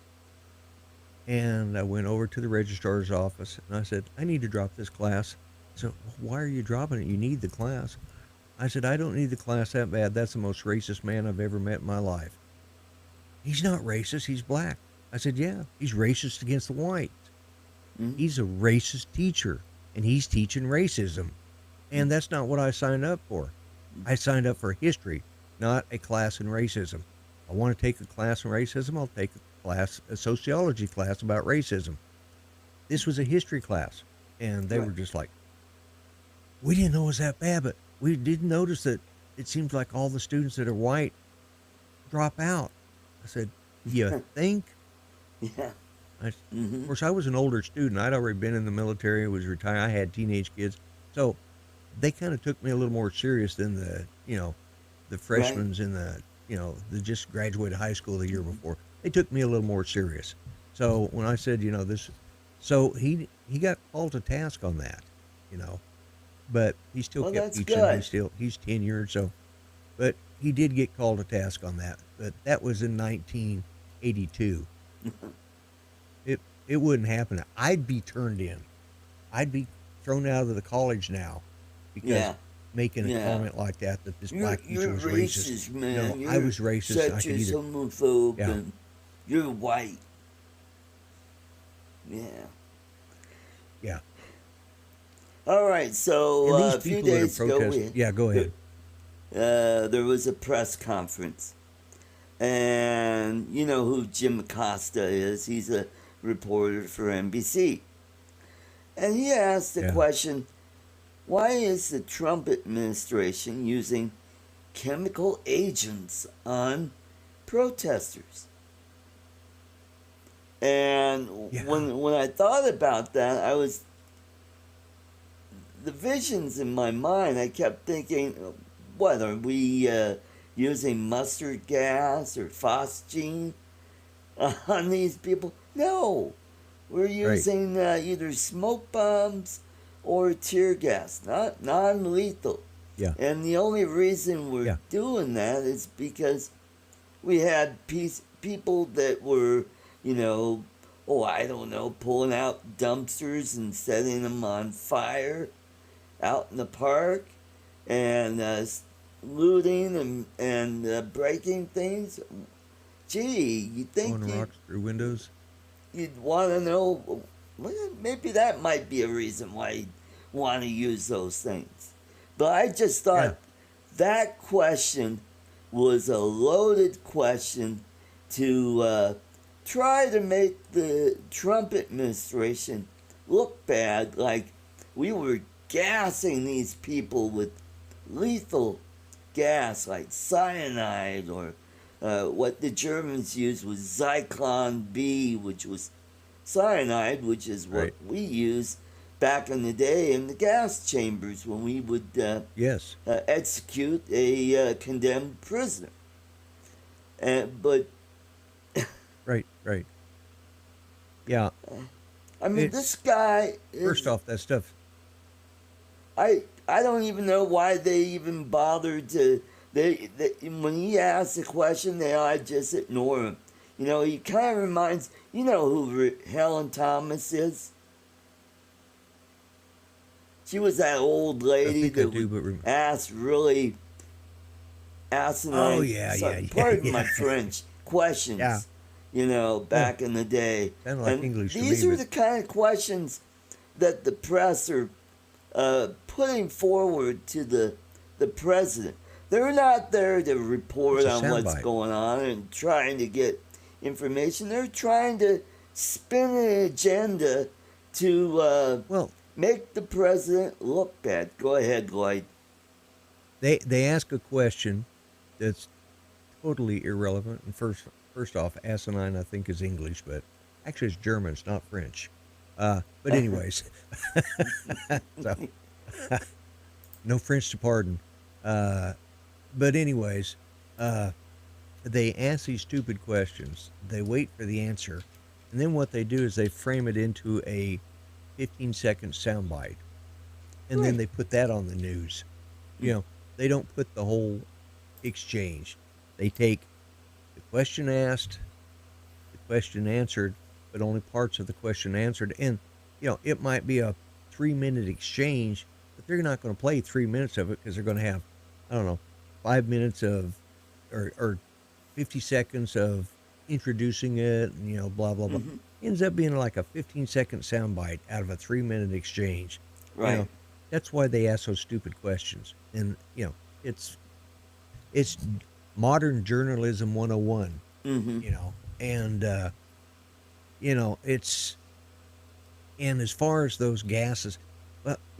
And I went over to the registrar's office and I said, I need to drop this class. So why are you dropping it? You need the class. I said, I don't need the class that bad. That's the most racist man I've ever met in my life. He's not racist. He's black. I said, yeah, he's racist against the whites. Mhm. He's a racist teacher, and he's teaching racism. And that's not what I signed up for. I signed up for history, not a class in racism. I want to take a class in racism. I'll take a sociology class about racism. This was a history class. And they Right. were just like, we didn't know it was that bad, but we did notice that it seems like all the students that are white drop out. I said, you think? Yeah. Of Mm-hmm. course, I was an older student. I'd already been in the military, was retired. I had teenage kids. So they kind of took me a little more serious than the freshmen and the just graduated high school the year before. They took me a little more serious. So when I said, so he got called to task on that, but he still Well, kept that's teaching. good. He's tenured. So, but he did get called to task on that. But that was in 1982. It wouldn't happen. I'd be turned in. I'd be thrown out of the college now because Yeah. making a Yeah. comment like that this black teacher You're was racist, racist. man. No, I was racist. I Such could a either. homophobe, Yeah. and you're white. Yeah. Yeah. All right, so And these a few people that are days ago, protesting, yeah, go ahead. there was a press conference. And you know who Jim Acosta is. He's a reporter for NBC. And he asked the question, why is the Trump administration using chemical agents on protesters? And when I thought about that, the visions in my mind, I kept thinking, what, are we using mustard gas or phosgene on these people? No. We're using either smoke bombs or tear gas, not non-lethal. Yeah. And the only reason we're doing that is because we had people that were, I don't know, pulling out dumpsters and setting them on fire out in the park and looting and breaking things. Gee, you think throwing rocks through windows? You'd want to know, well, maybe that might be a reason why you'd want to use those things. But I just thought that question was a loaded question to try to make the Trump administration look bad, like we were gassing these people with lethal gas like cyanide, or what the Germans used was Zyklon B, which was cyanide, which is what we used back in the day in the gas chambers when we would execute a condemned prisoner. But right. Yeah. I mean, this guy. First off, that stuff. I don't even know why they even bothered to. They when he asks a question, I just ignore him. He kind of reminds. You know who Helen Thomas is? She was that old lady that would ask really asinine. Pardon my French. Questions. Yeah. Back in the day. Sounded like English to these me, are the kind of questions that the press are putting forward to the president. They're not there to report on what's going on and trying to get information. They're trying to spin an agenda to make the president look bad. Go ahead, Lloyd. They ask a question that's totally irrelevant. And first off, asinine I think is English, but actually it's German. It's not French. But anyways, so no French to pardon. But anyways, they ask these stupid questions. They wait for the answer, and then what they do is they frame it into a 15-second soundbite, and then they put that on the news. They don't put the whole exchange. They take the question asked, the question answered, but only parts of the question answered. And, it might be a 3-minute exchange, but they're not going to play 3 minutes of it because they're going to have, 5 minutes of, or 50 seconds of introducing it, and, blah, blah, blah. Ends up being like a 15-second soundbite out of a 3-minute exchange. Right. That's why they ask those stupid questions. And, it's modern journalism 101, and, and as far as those gases,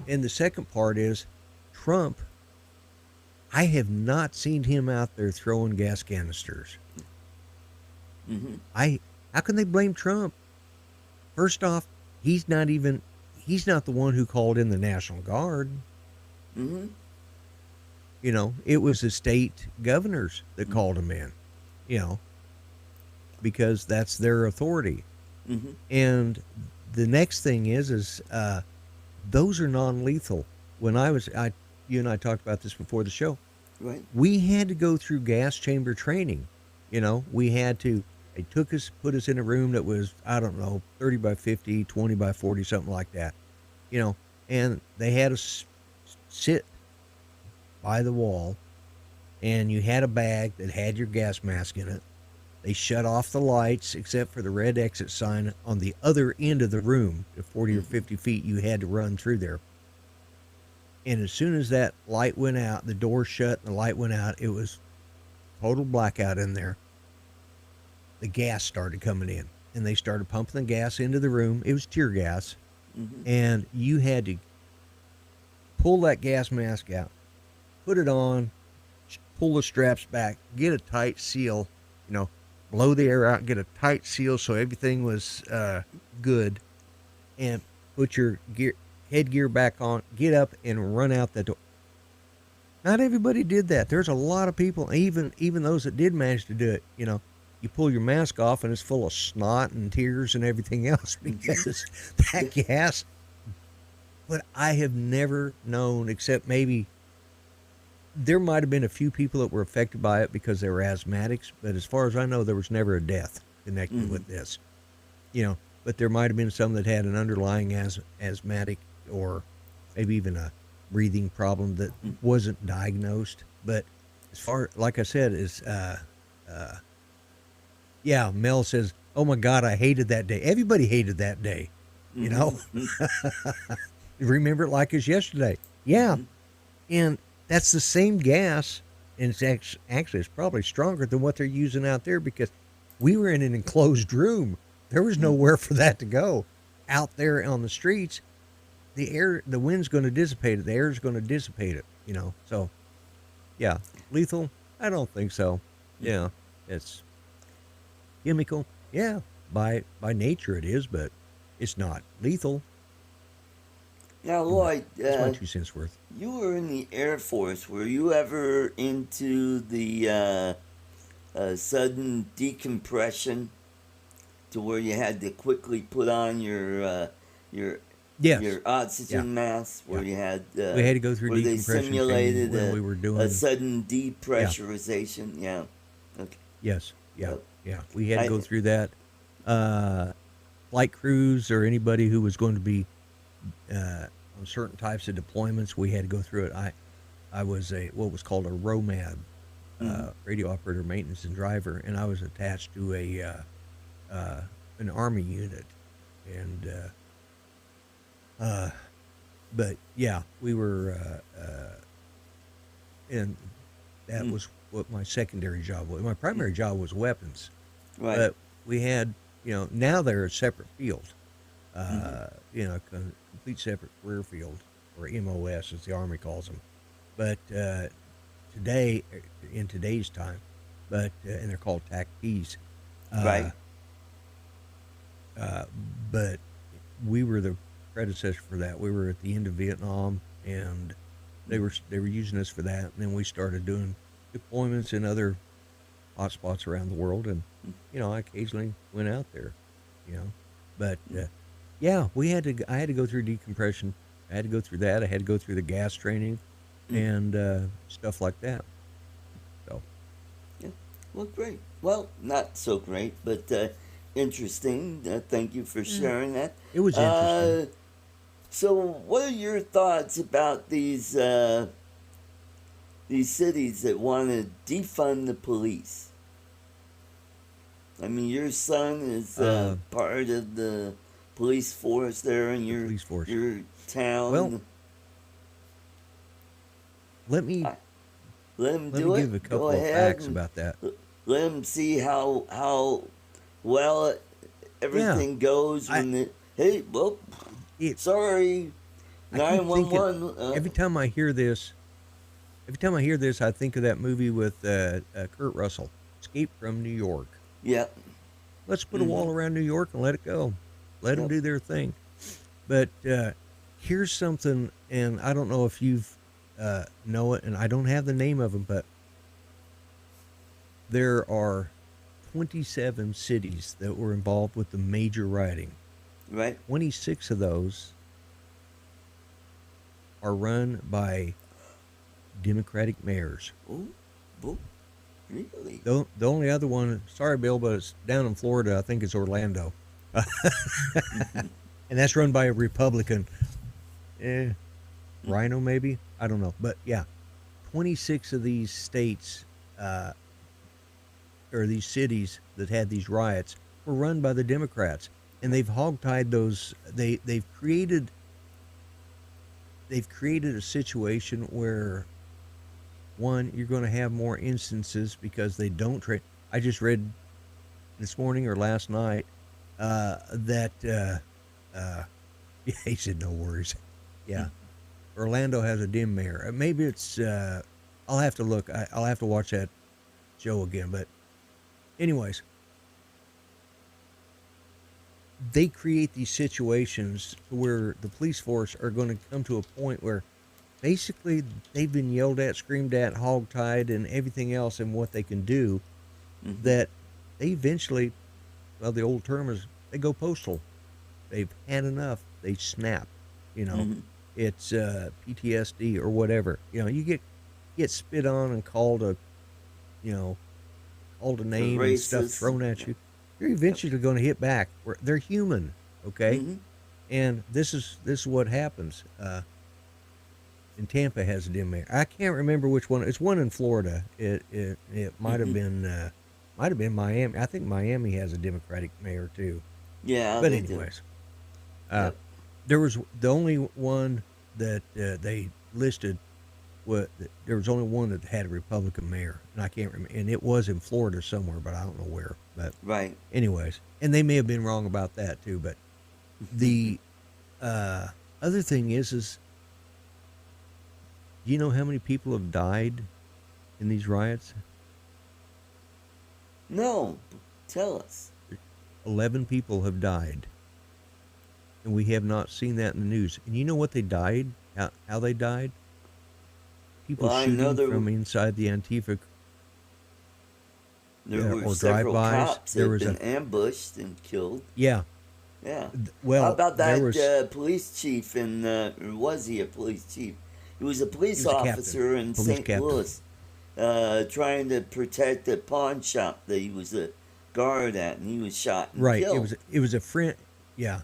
and the second part is Trump, I have not seen him out there throwing gas canisters. How can they blame Trump? First off, he's not the one who called in the National Guard. It was the state governors that called him in, because that's their authority. And the next thing is those are non-lethal. When you and I talked about this before the show. Right. We had to go through gas chamber training. We had to. They put us in a room that was, 30 by 50, 20 by 40, something like that. And they had us sit by the wall, and you had a bag that had your gas mask in it. They shut off the lights except for the red exit sign on the other end of the room. At 40 or 50 feet, you had to run through there. And as soon as that light went out, the door shut and the light went out, it was total blackout in there. The gas started coming in, and they started pumping the gas into the room. It was tear gas, and you had to pull that gas mask out, put it on, pull the straps back, get a tight seal, blow the air out, get a tight seal so everything was good, and put your headgear back on, get up and run out the door. Not everybody did that. There's a lot of people, even those that did manage to do it, you pull your mask off and it's full of snot and tears and everything else because that gas. But I have never known, except maybe there might have been a few people that were affected by it because they were asthmatics. But as far as I know, there was never a death connected with this, but there might have been some that had an underlying asthmatic or maybe even a breathing problem that wasn't diagnosed. But as far, like I said, is, yeah, Mel says, "Oh my God, I hated that day." Everybody hated that day, Remember it like it's yesterday. Yeah, and that's the same gas, and it's actually it's probably stronger than what they're using out there because we were in an enclosed room. There was nowhere for that to go. Out there on the streets, the wind's going to dissipate it. The air's going to dissipate it. So yeah, lethal. I don't think so. Yeah, it's chemical, yeah, by nature it is, but it's not lethal. Now, Lloyd, that's my 2 cents worth. You were in the Air Force. Were you ever into the sudden decompression to where you had to quickly put on your oxygen mask? Where you had we had to go through where they decompression simulated when we were doing a sudden depressurization. Yeah. Okay. Yes. Yeah. Yeah, we had to go through that. Flight crews or anybody who was going to be on certain types of deployments, we had to go through it. I was what was called a ROMAD, radio operator, maintenance and driver, and I was attached to an Army unit, and but yeah, we were, and that was what my secondary job was. My primary job was weapons. Right. But we had, now they're a separate field, a complete separate career field, or MOS as the Army calls them. But today, in today's time, and they're called TAC-Ps. Right. But we were the predecessor for that. We were at the end of Vietnam, and they were using us for that. And then we started doing deployments in other hotspots around the world, and I occasionally went out there, but yeah, I had to go through decompression. I had to go through that. I had to go through the gas training and stuff like that. So yeah, well, great. Well, not so great, but interesting. Thank you for sharing that. It was interesting. So what are your thoughts about these cities that want to defund the police? I mean, your son is part of the police force there in your town. Well, let me give a couple of facts about that. Let him see how well everything goes when sorry, 911. Every time I hear this, I think of that movie with Kurt Russell, Escape from New York. Yeah. Let's put a wall around New York and let it go. Let them do their thing. But here's something, and I don't know if you've know it, and I don't have the name of them, but there are 27 cities that were involved with the major rioting. Right. 26 of those are run by Democratic mayors. Oh, really? The only other one, sorry, Bill, but it's down in Florida. I think it's Orlando. And that's run by a Republican. Rhino, maybe? I don't know. But yeah, 26 of these states, or these cities that had these riots, were run by the Democrats. And they've hogtied those. They've created they've created a situation where, one, you're going to have more instances because they don't trade. I just read this morning or last night that yeah, he said no worries. Yeah, Orlando has a dim mayor. Maybe it's. I'll have to look. I'll have to watch that show again. But, anyways, they create these situations where the police force are going to come to a point where basically they've been yelled at, screamed at, hogtied, and everything else, and what they can do, that they eventually, well, the old term is they go postal. They've had enough. They snap. You know, it's PTSD or whatever. You know, you get spit on and called a name and stuff thrown at you. You're eventually going to hit back. They're human, okay? And this is what happens. And Tampa has a dim mayor. I can't remember which one. It's one in Florida. It might have been Miami. I think Miami has a Democratic mayor too. Yeah, but anyways, there was the only one that they listed. There was only one that had a Republican mayor, and I can't remember. And it was in Florida somewhere, but I don't know where. But anyways, and they may have been wrong about that too. But the other thing is, do you know how many people have died in these riots? No, tell us. 11 people have died, and we have not seen that in the news. And you know what they died? How they died? People shooting from inside the Antifa. There were several cops that had been ambushed and killed. Yeah. Yeah. Well, how about that police chief in, or was he a police chief? He was a police officer in St. Louis, trying to protect a pawn shop that he was a guard at, and he was shot and killed. It was a friend. Yeah.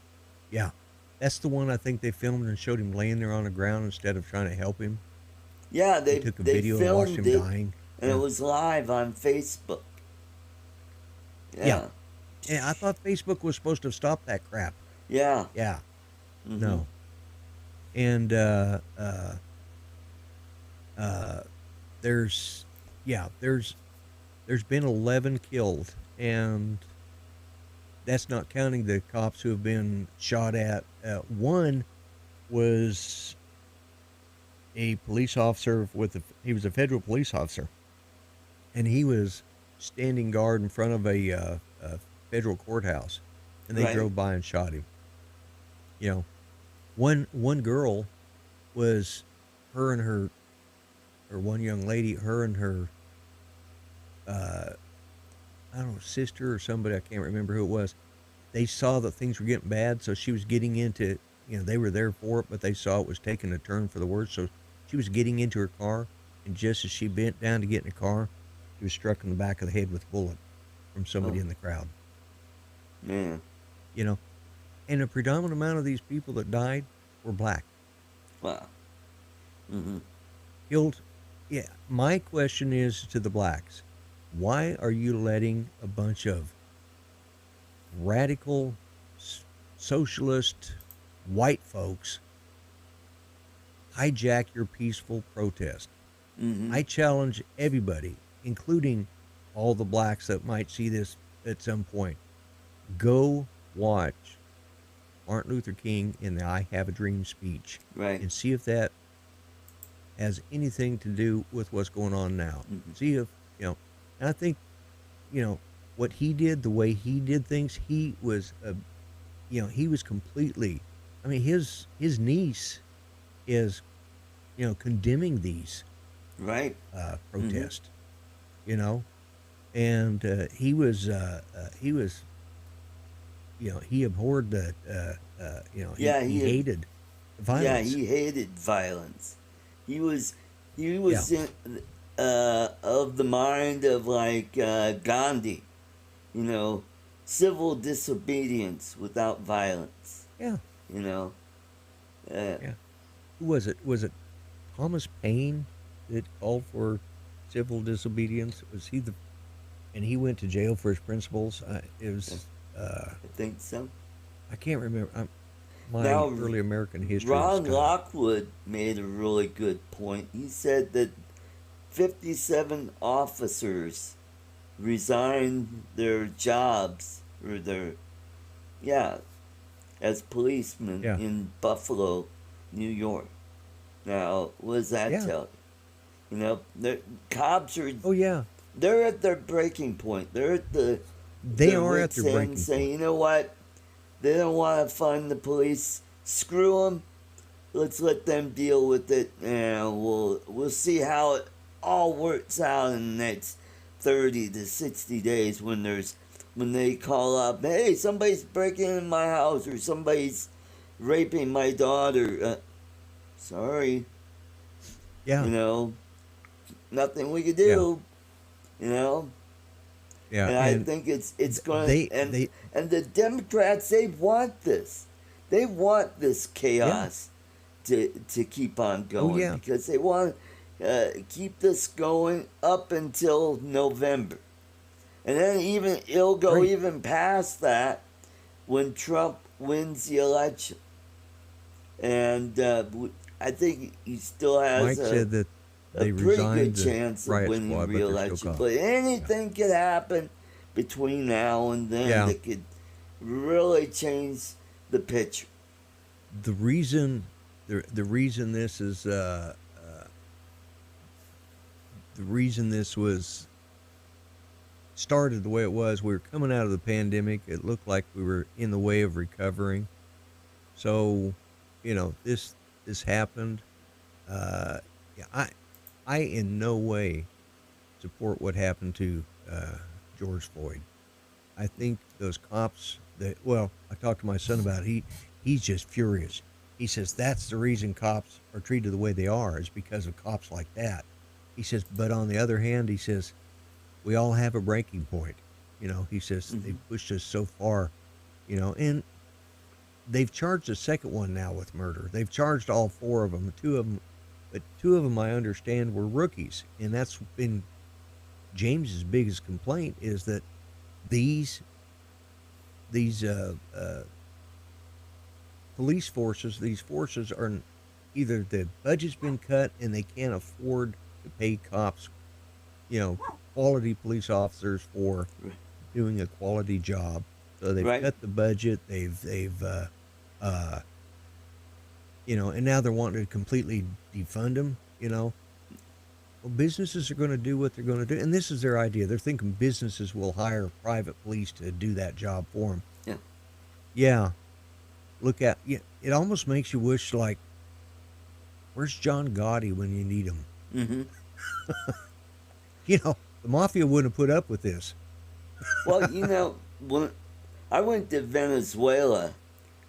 That's the one I think they filmed and showed him laying there on the ground instead of trying to help him. Yeah, they took a video and watched him dying, and it was live on Facebook. Yeah. I thought Facebook was supposed to stop that crap. Yeah. No. And there's been 11 killed, and that's not counting the cops who have been shot at. One was a police officer he was a federal police officer, and he was standing guard in front of a federal courthouse, and they drove by and shot him. You know, one girl was or one young lady, her and her I don't know, sister or somebody, I can't remember who it was. They saw that things were getting bad, so she was getting into, they were there for it, but they saw it was taking a turn for the worse, so she was getting into her car, and just as she bent down to get in the car, she was struck in the back of the head with a bullet from somebody in the crowd. Man. And a predominant amount of these people that died were black. Wow. Killed. Yeah. My question is to the blacks, why are you letting a bunch of radical socialist white folks hijack your peaceful protest? I challenge everybody, including all the blacks that might see this at some point, go watch Martin Luther King in the I Have a Dream speech, and see if that has anything to do with what's going on now. See if, and I think, what he did, the way he did things, he was, he was completely, his niece is, condemning these protests, and he was, he abhorred the, he hated violence. Yeah, he hated violence. He was of the mind of like Gandhi, civil disobedience without violence. Yeah. Yeah. Who was it? Was it Thomas Paine that called for civil disobedience? Was he and he went to jail for his principles? It was. I think so. I can't remember. my Now, early American history of Ron Scott. Lockwood made a really good point. He said that 57 officers resigned their jobs or their, yeah, as policemen Yeah, in Buffalo, New York. Now, what does that yeah. tell you? You know, the cops are, Oh yeah, they're at their breaking point. They're at they their are at wits' their end breaking saying, point. you know what? They don't want to fund the police. Screw them. Let's let them deal with it, and we'll see how it all works out in the next 30 to 60 days when they call up, hey, somebody's breaking in my house or somebody's raping my daughter. Sorry, Yeah, you know, nothing we could yeah, do, you know. yeah. And I And think it's going to, they and the Democrats, they want this. They want this yeah. chaos to keep on Oh going yeah. because they want to keep this going up until November. And then even it'll go Right. even past that when Trump wins the election. And I think he still has Mike said that a they pretty good resigned the chance of riot winning squad, but they're still re-election. caught. But Yeah. anything could happen between now and then Yeah. that could really change the picture. The reason the reason this is the reason this was started the way it was, we were coming out of the pandemic. It looked like we were in the way of recovering. So, this happened. Yeah, I in no way support what happened to George Floyd. I think those cops I talked to my son about it. He's just furious. He says that's the reason cops are treated the way they are is because of cops like that. He says, but on the other hand, he says, we all have a breaking point. He says Mm-hmm. they've pushed us so far, and they've charged a second one now with murder. They've charged all four of them. Two of them I understand were rookies, and that's been James's biggest complaint is that these police forces, these forces are either the budget's been cut and they can't afford to pay cops, quality police officers for doing a quality job. So they've Right. cut the budget. And now they're wanting to completely defund them. Well, businesses are going to do what they're going to do, and this is their idea. They're thinking businesses will hire private police to do that job for them. Yeah. Yeah. It almost makes you wish, like, where's John Gotti when you need him? Mm-hmm. The mafia wouldn't have put up with this. Well, when I went to Venezuela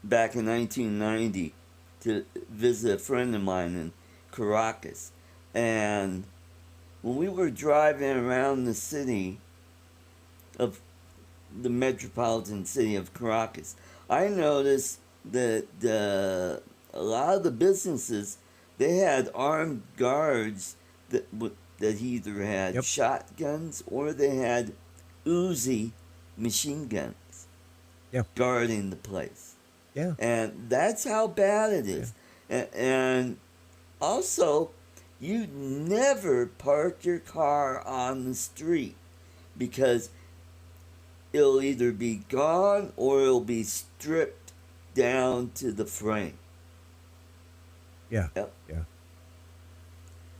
back in 1990 to visit a friend of mine in Caracas, and when we were driving around the city of the metropolitan city of Caracas, I noticed that a lot of the businesses, they had armed guards that either had Yep. shotguns or they had Uzi machine guns Yeah. guarding the place. Yeah. And that's how bad it is. And also, you never park your car on the street because it'll either be gone or it'll be stripped down to the frame. Yeah. Yep. Yeah.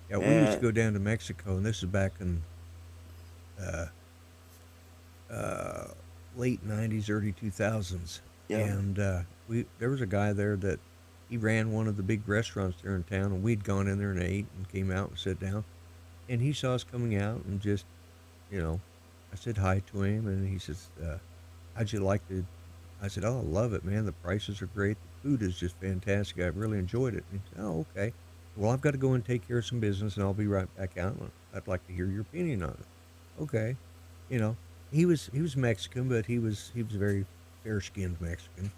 Yeah, we used to go down to Mexico, and this is back in late '90s, early 2000s. Yeah. And there was a guy there that he ran one of the big restaurants there in town, and we'd gone in there and ate and came out and sat down, and he saw us coming out and just, I said hi to him, and he says, "How'd you like the?" I said, "Oh, I love it, man. The prices are great. The food is just fantastic. I really enjoyed it." And he said, "Oh, okay. Well, I've got to go and take care of some business, and I'll be right back out. I'd like to hear your opinion on it." Okay, he was Mexican, but he was very fair-skinned Mexican,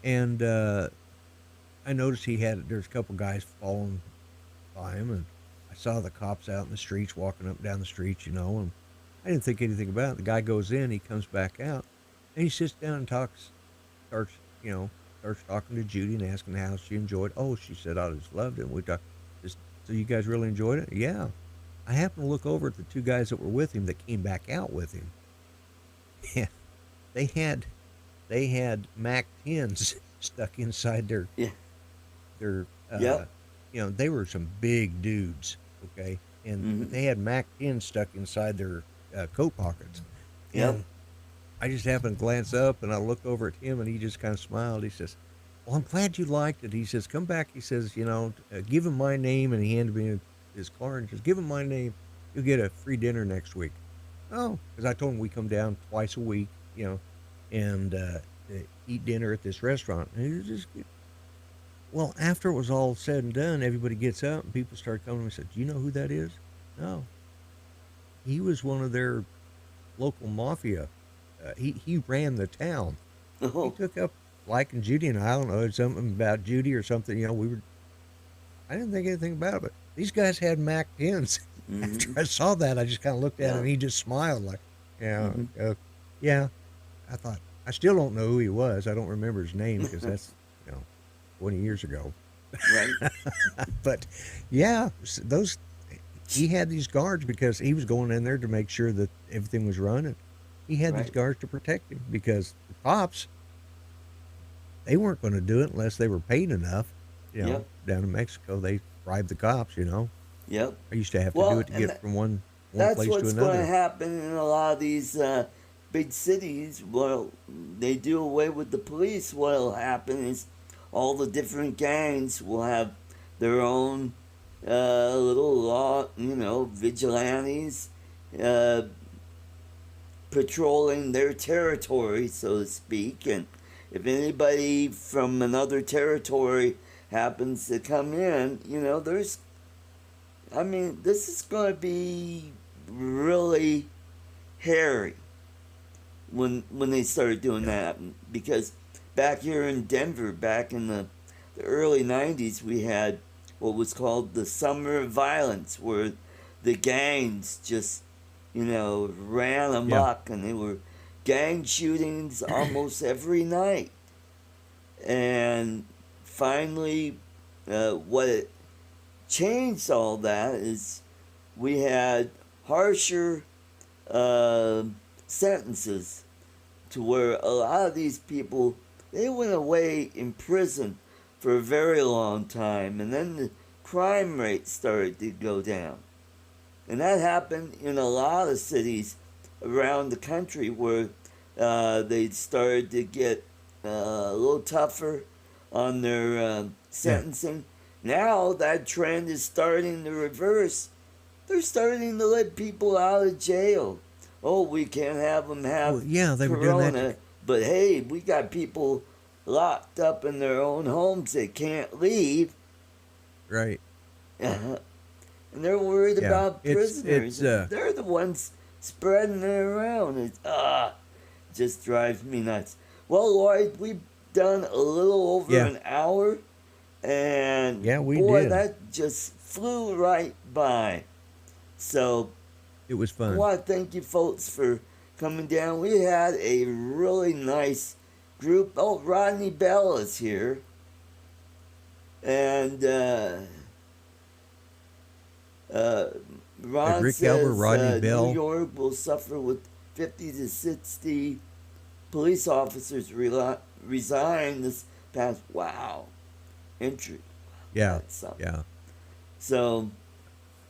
and I noticed there's a couple guys following by him, and I saw the cops out in the streets, walking up and down the streets, and I didn't think anything about it. The guy goes in, he comes back out, and he sits down and starts, starts talking to Judy and asking how she enjoyed. Oh, she said, I just loved it. And we talked. Just, so you guys really enjoyed it? Yeah. I happened to look over at the two guys that were with him that came back out with him. Yeah, they had Mac 10s stuck inside Yeah. their Yep. they were some big dudes, okay, and Mm-hmm. they had Mac 10s stuck inside their coat pockets. Yep. And I just happened to glance up and I looked over at him and he just kind of smiled. He says, "Well, I'm glad you liked it." He says, "Come back." He says, "Give him my name," and he handed me his card and says, "Give him my name. You'll get a free dinner next week." Oh, because I told him we come down twice a week, and eat dinner at this restaurant. And he was just, well, after it was all said and done, everybody gets up and people start coming to me and said, "Do you know who that is?" No. He was one of their local mafia. He ran the town. He Oh. took up liking Judy and I don't know, it's something about Judy or something. I didn't think anything about it, but these guys had Mac 10s. After I saw that, I just kind of looked at him and he just smiled like, yeah. I thought, I still don't know who he was. I don't remember his name because that's, 20 years ago. Right. But yeah, he had these guards because he was going in there to make sure that everything was running. He had these Right. guards to protect him because the cops, they weren't going to do it unless they were paid enough. Yep. Down in Mexico, they bribed the cops. Yep. I used to have to Well, do it to and get from one That's place to what's going to another. happen in a lot of these big cities. Well, they do away with the police. What'll happen is all the different gangs will have their own little law, vigilantes patrolling their territory, so to speak. And if anybody from another territory happens to come in, this is going to be really hairy when they started doing that, because back here in Denver, back in the early 90s, we had what was called the Summer of Violence, where the gangs just ran amok, and they were gang shootings almost every night. And finally, what it changed all that is we had harsher sentences, to where a lot of these people, they went away in prison for a very long time, and then the crime rate started to go down. And that happened in a lot of cities around the country, where they started to get a little tougher on their sentencing. Now that trend is starting to reverse. They're starting to let people out of jail. Oh, we can't have them have They were doing that. corona, but hey, we got people locked up in their own homes that can't leave. Right. And they're worried about prisoners. They're the ones spreading it around. It just drives me nuts. Well, Lloyd, we've done a little over an hour, and we boy, did. that just flew right by. So It was fun. I want to thank you folks for coming down. We had a really nice group. Oh, Rodney Bell is here. And Ron Rick says Albert, Rodney Bell. New York will suffer with 50 to 60 police officers resign this past. Wow. Entry. Yeah. That's something. Yeah. So.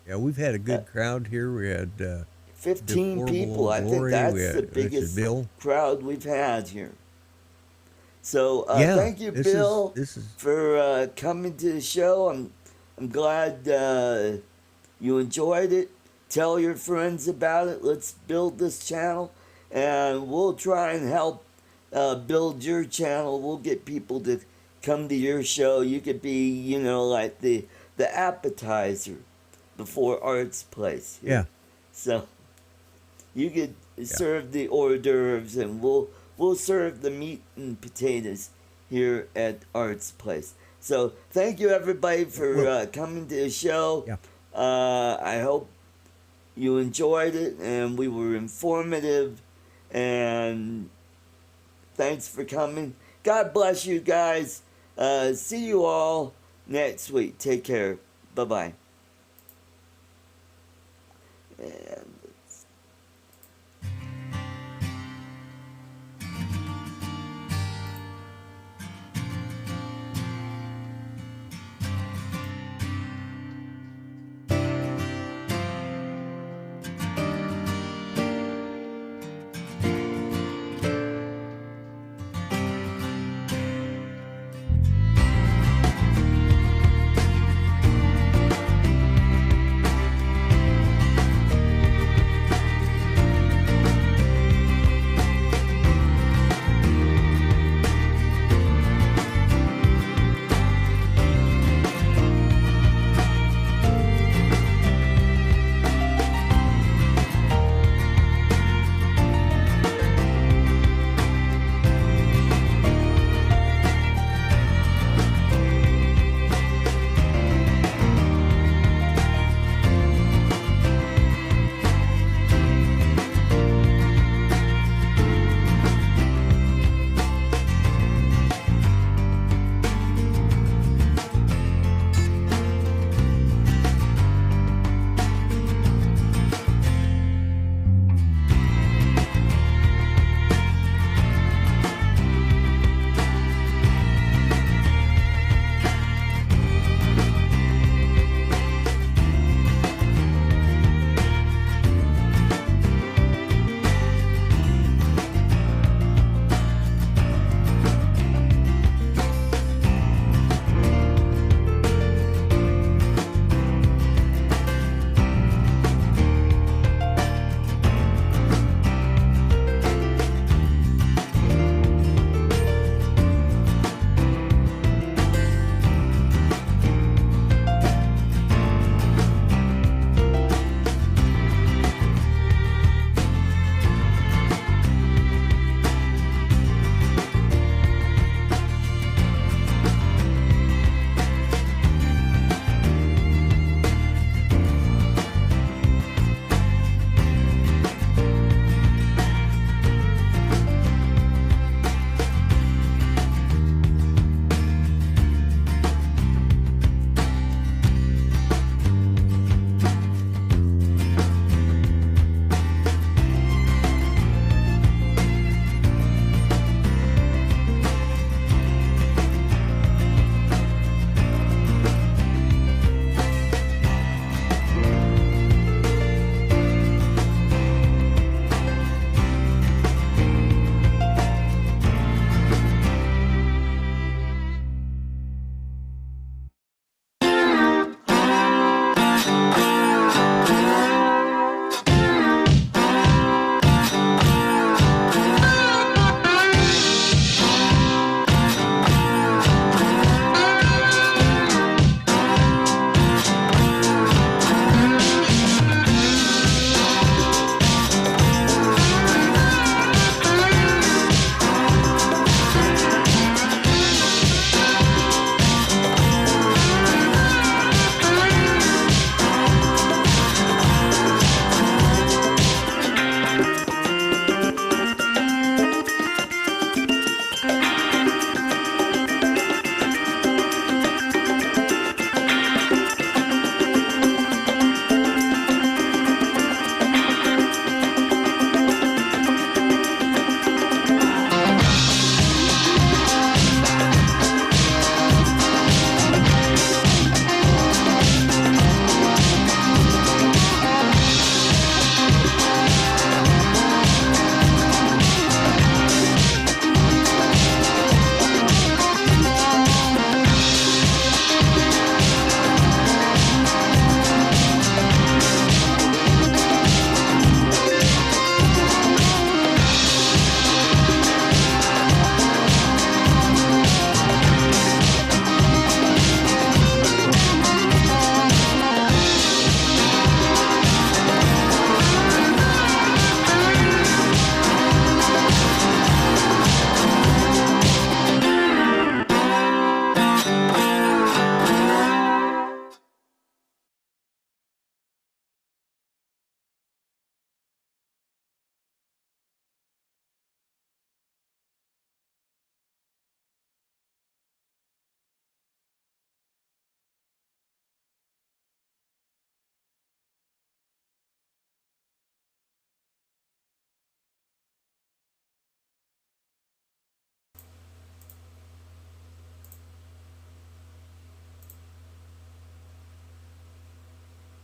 Yeah, we've had a good crowd here. We had 15 Deplorable people. I think Glory. that's We had the biggest Bill. crowd we've had here. So thank you, this Bill, is for coming to the show. I'm glad you enjoyed it. Tell your friends about it. Let's build this channel, and we'll try and help build your channel. We'll get people to come to your show. You could be, like the appetizer before Art's Place. Yeah. So you could serve the hors d'oeuvres, and we'll serve the meat and potatoes here at Art's Place. So thank you, everybody, for coming to the show. Yeah. I hope you enjoyed it, and we were informative, and thanks for coming. God bless you guys. See you all next week. Take care. Bye-bye. And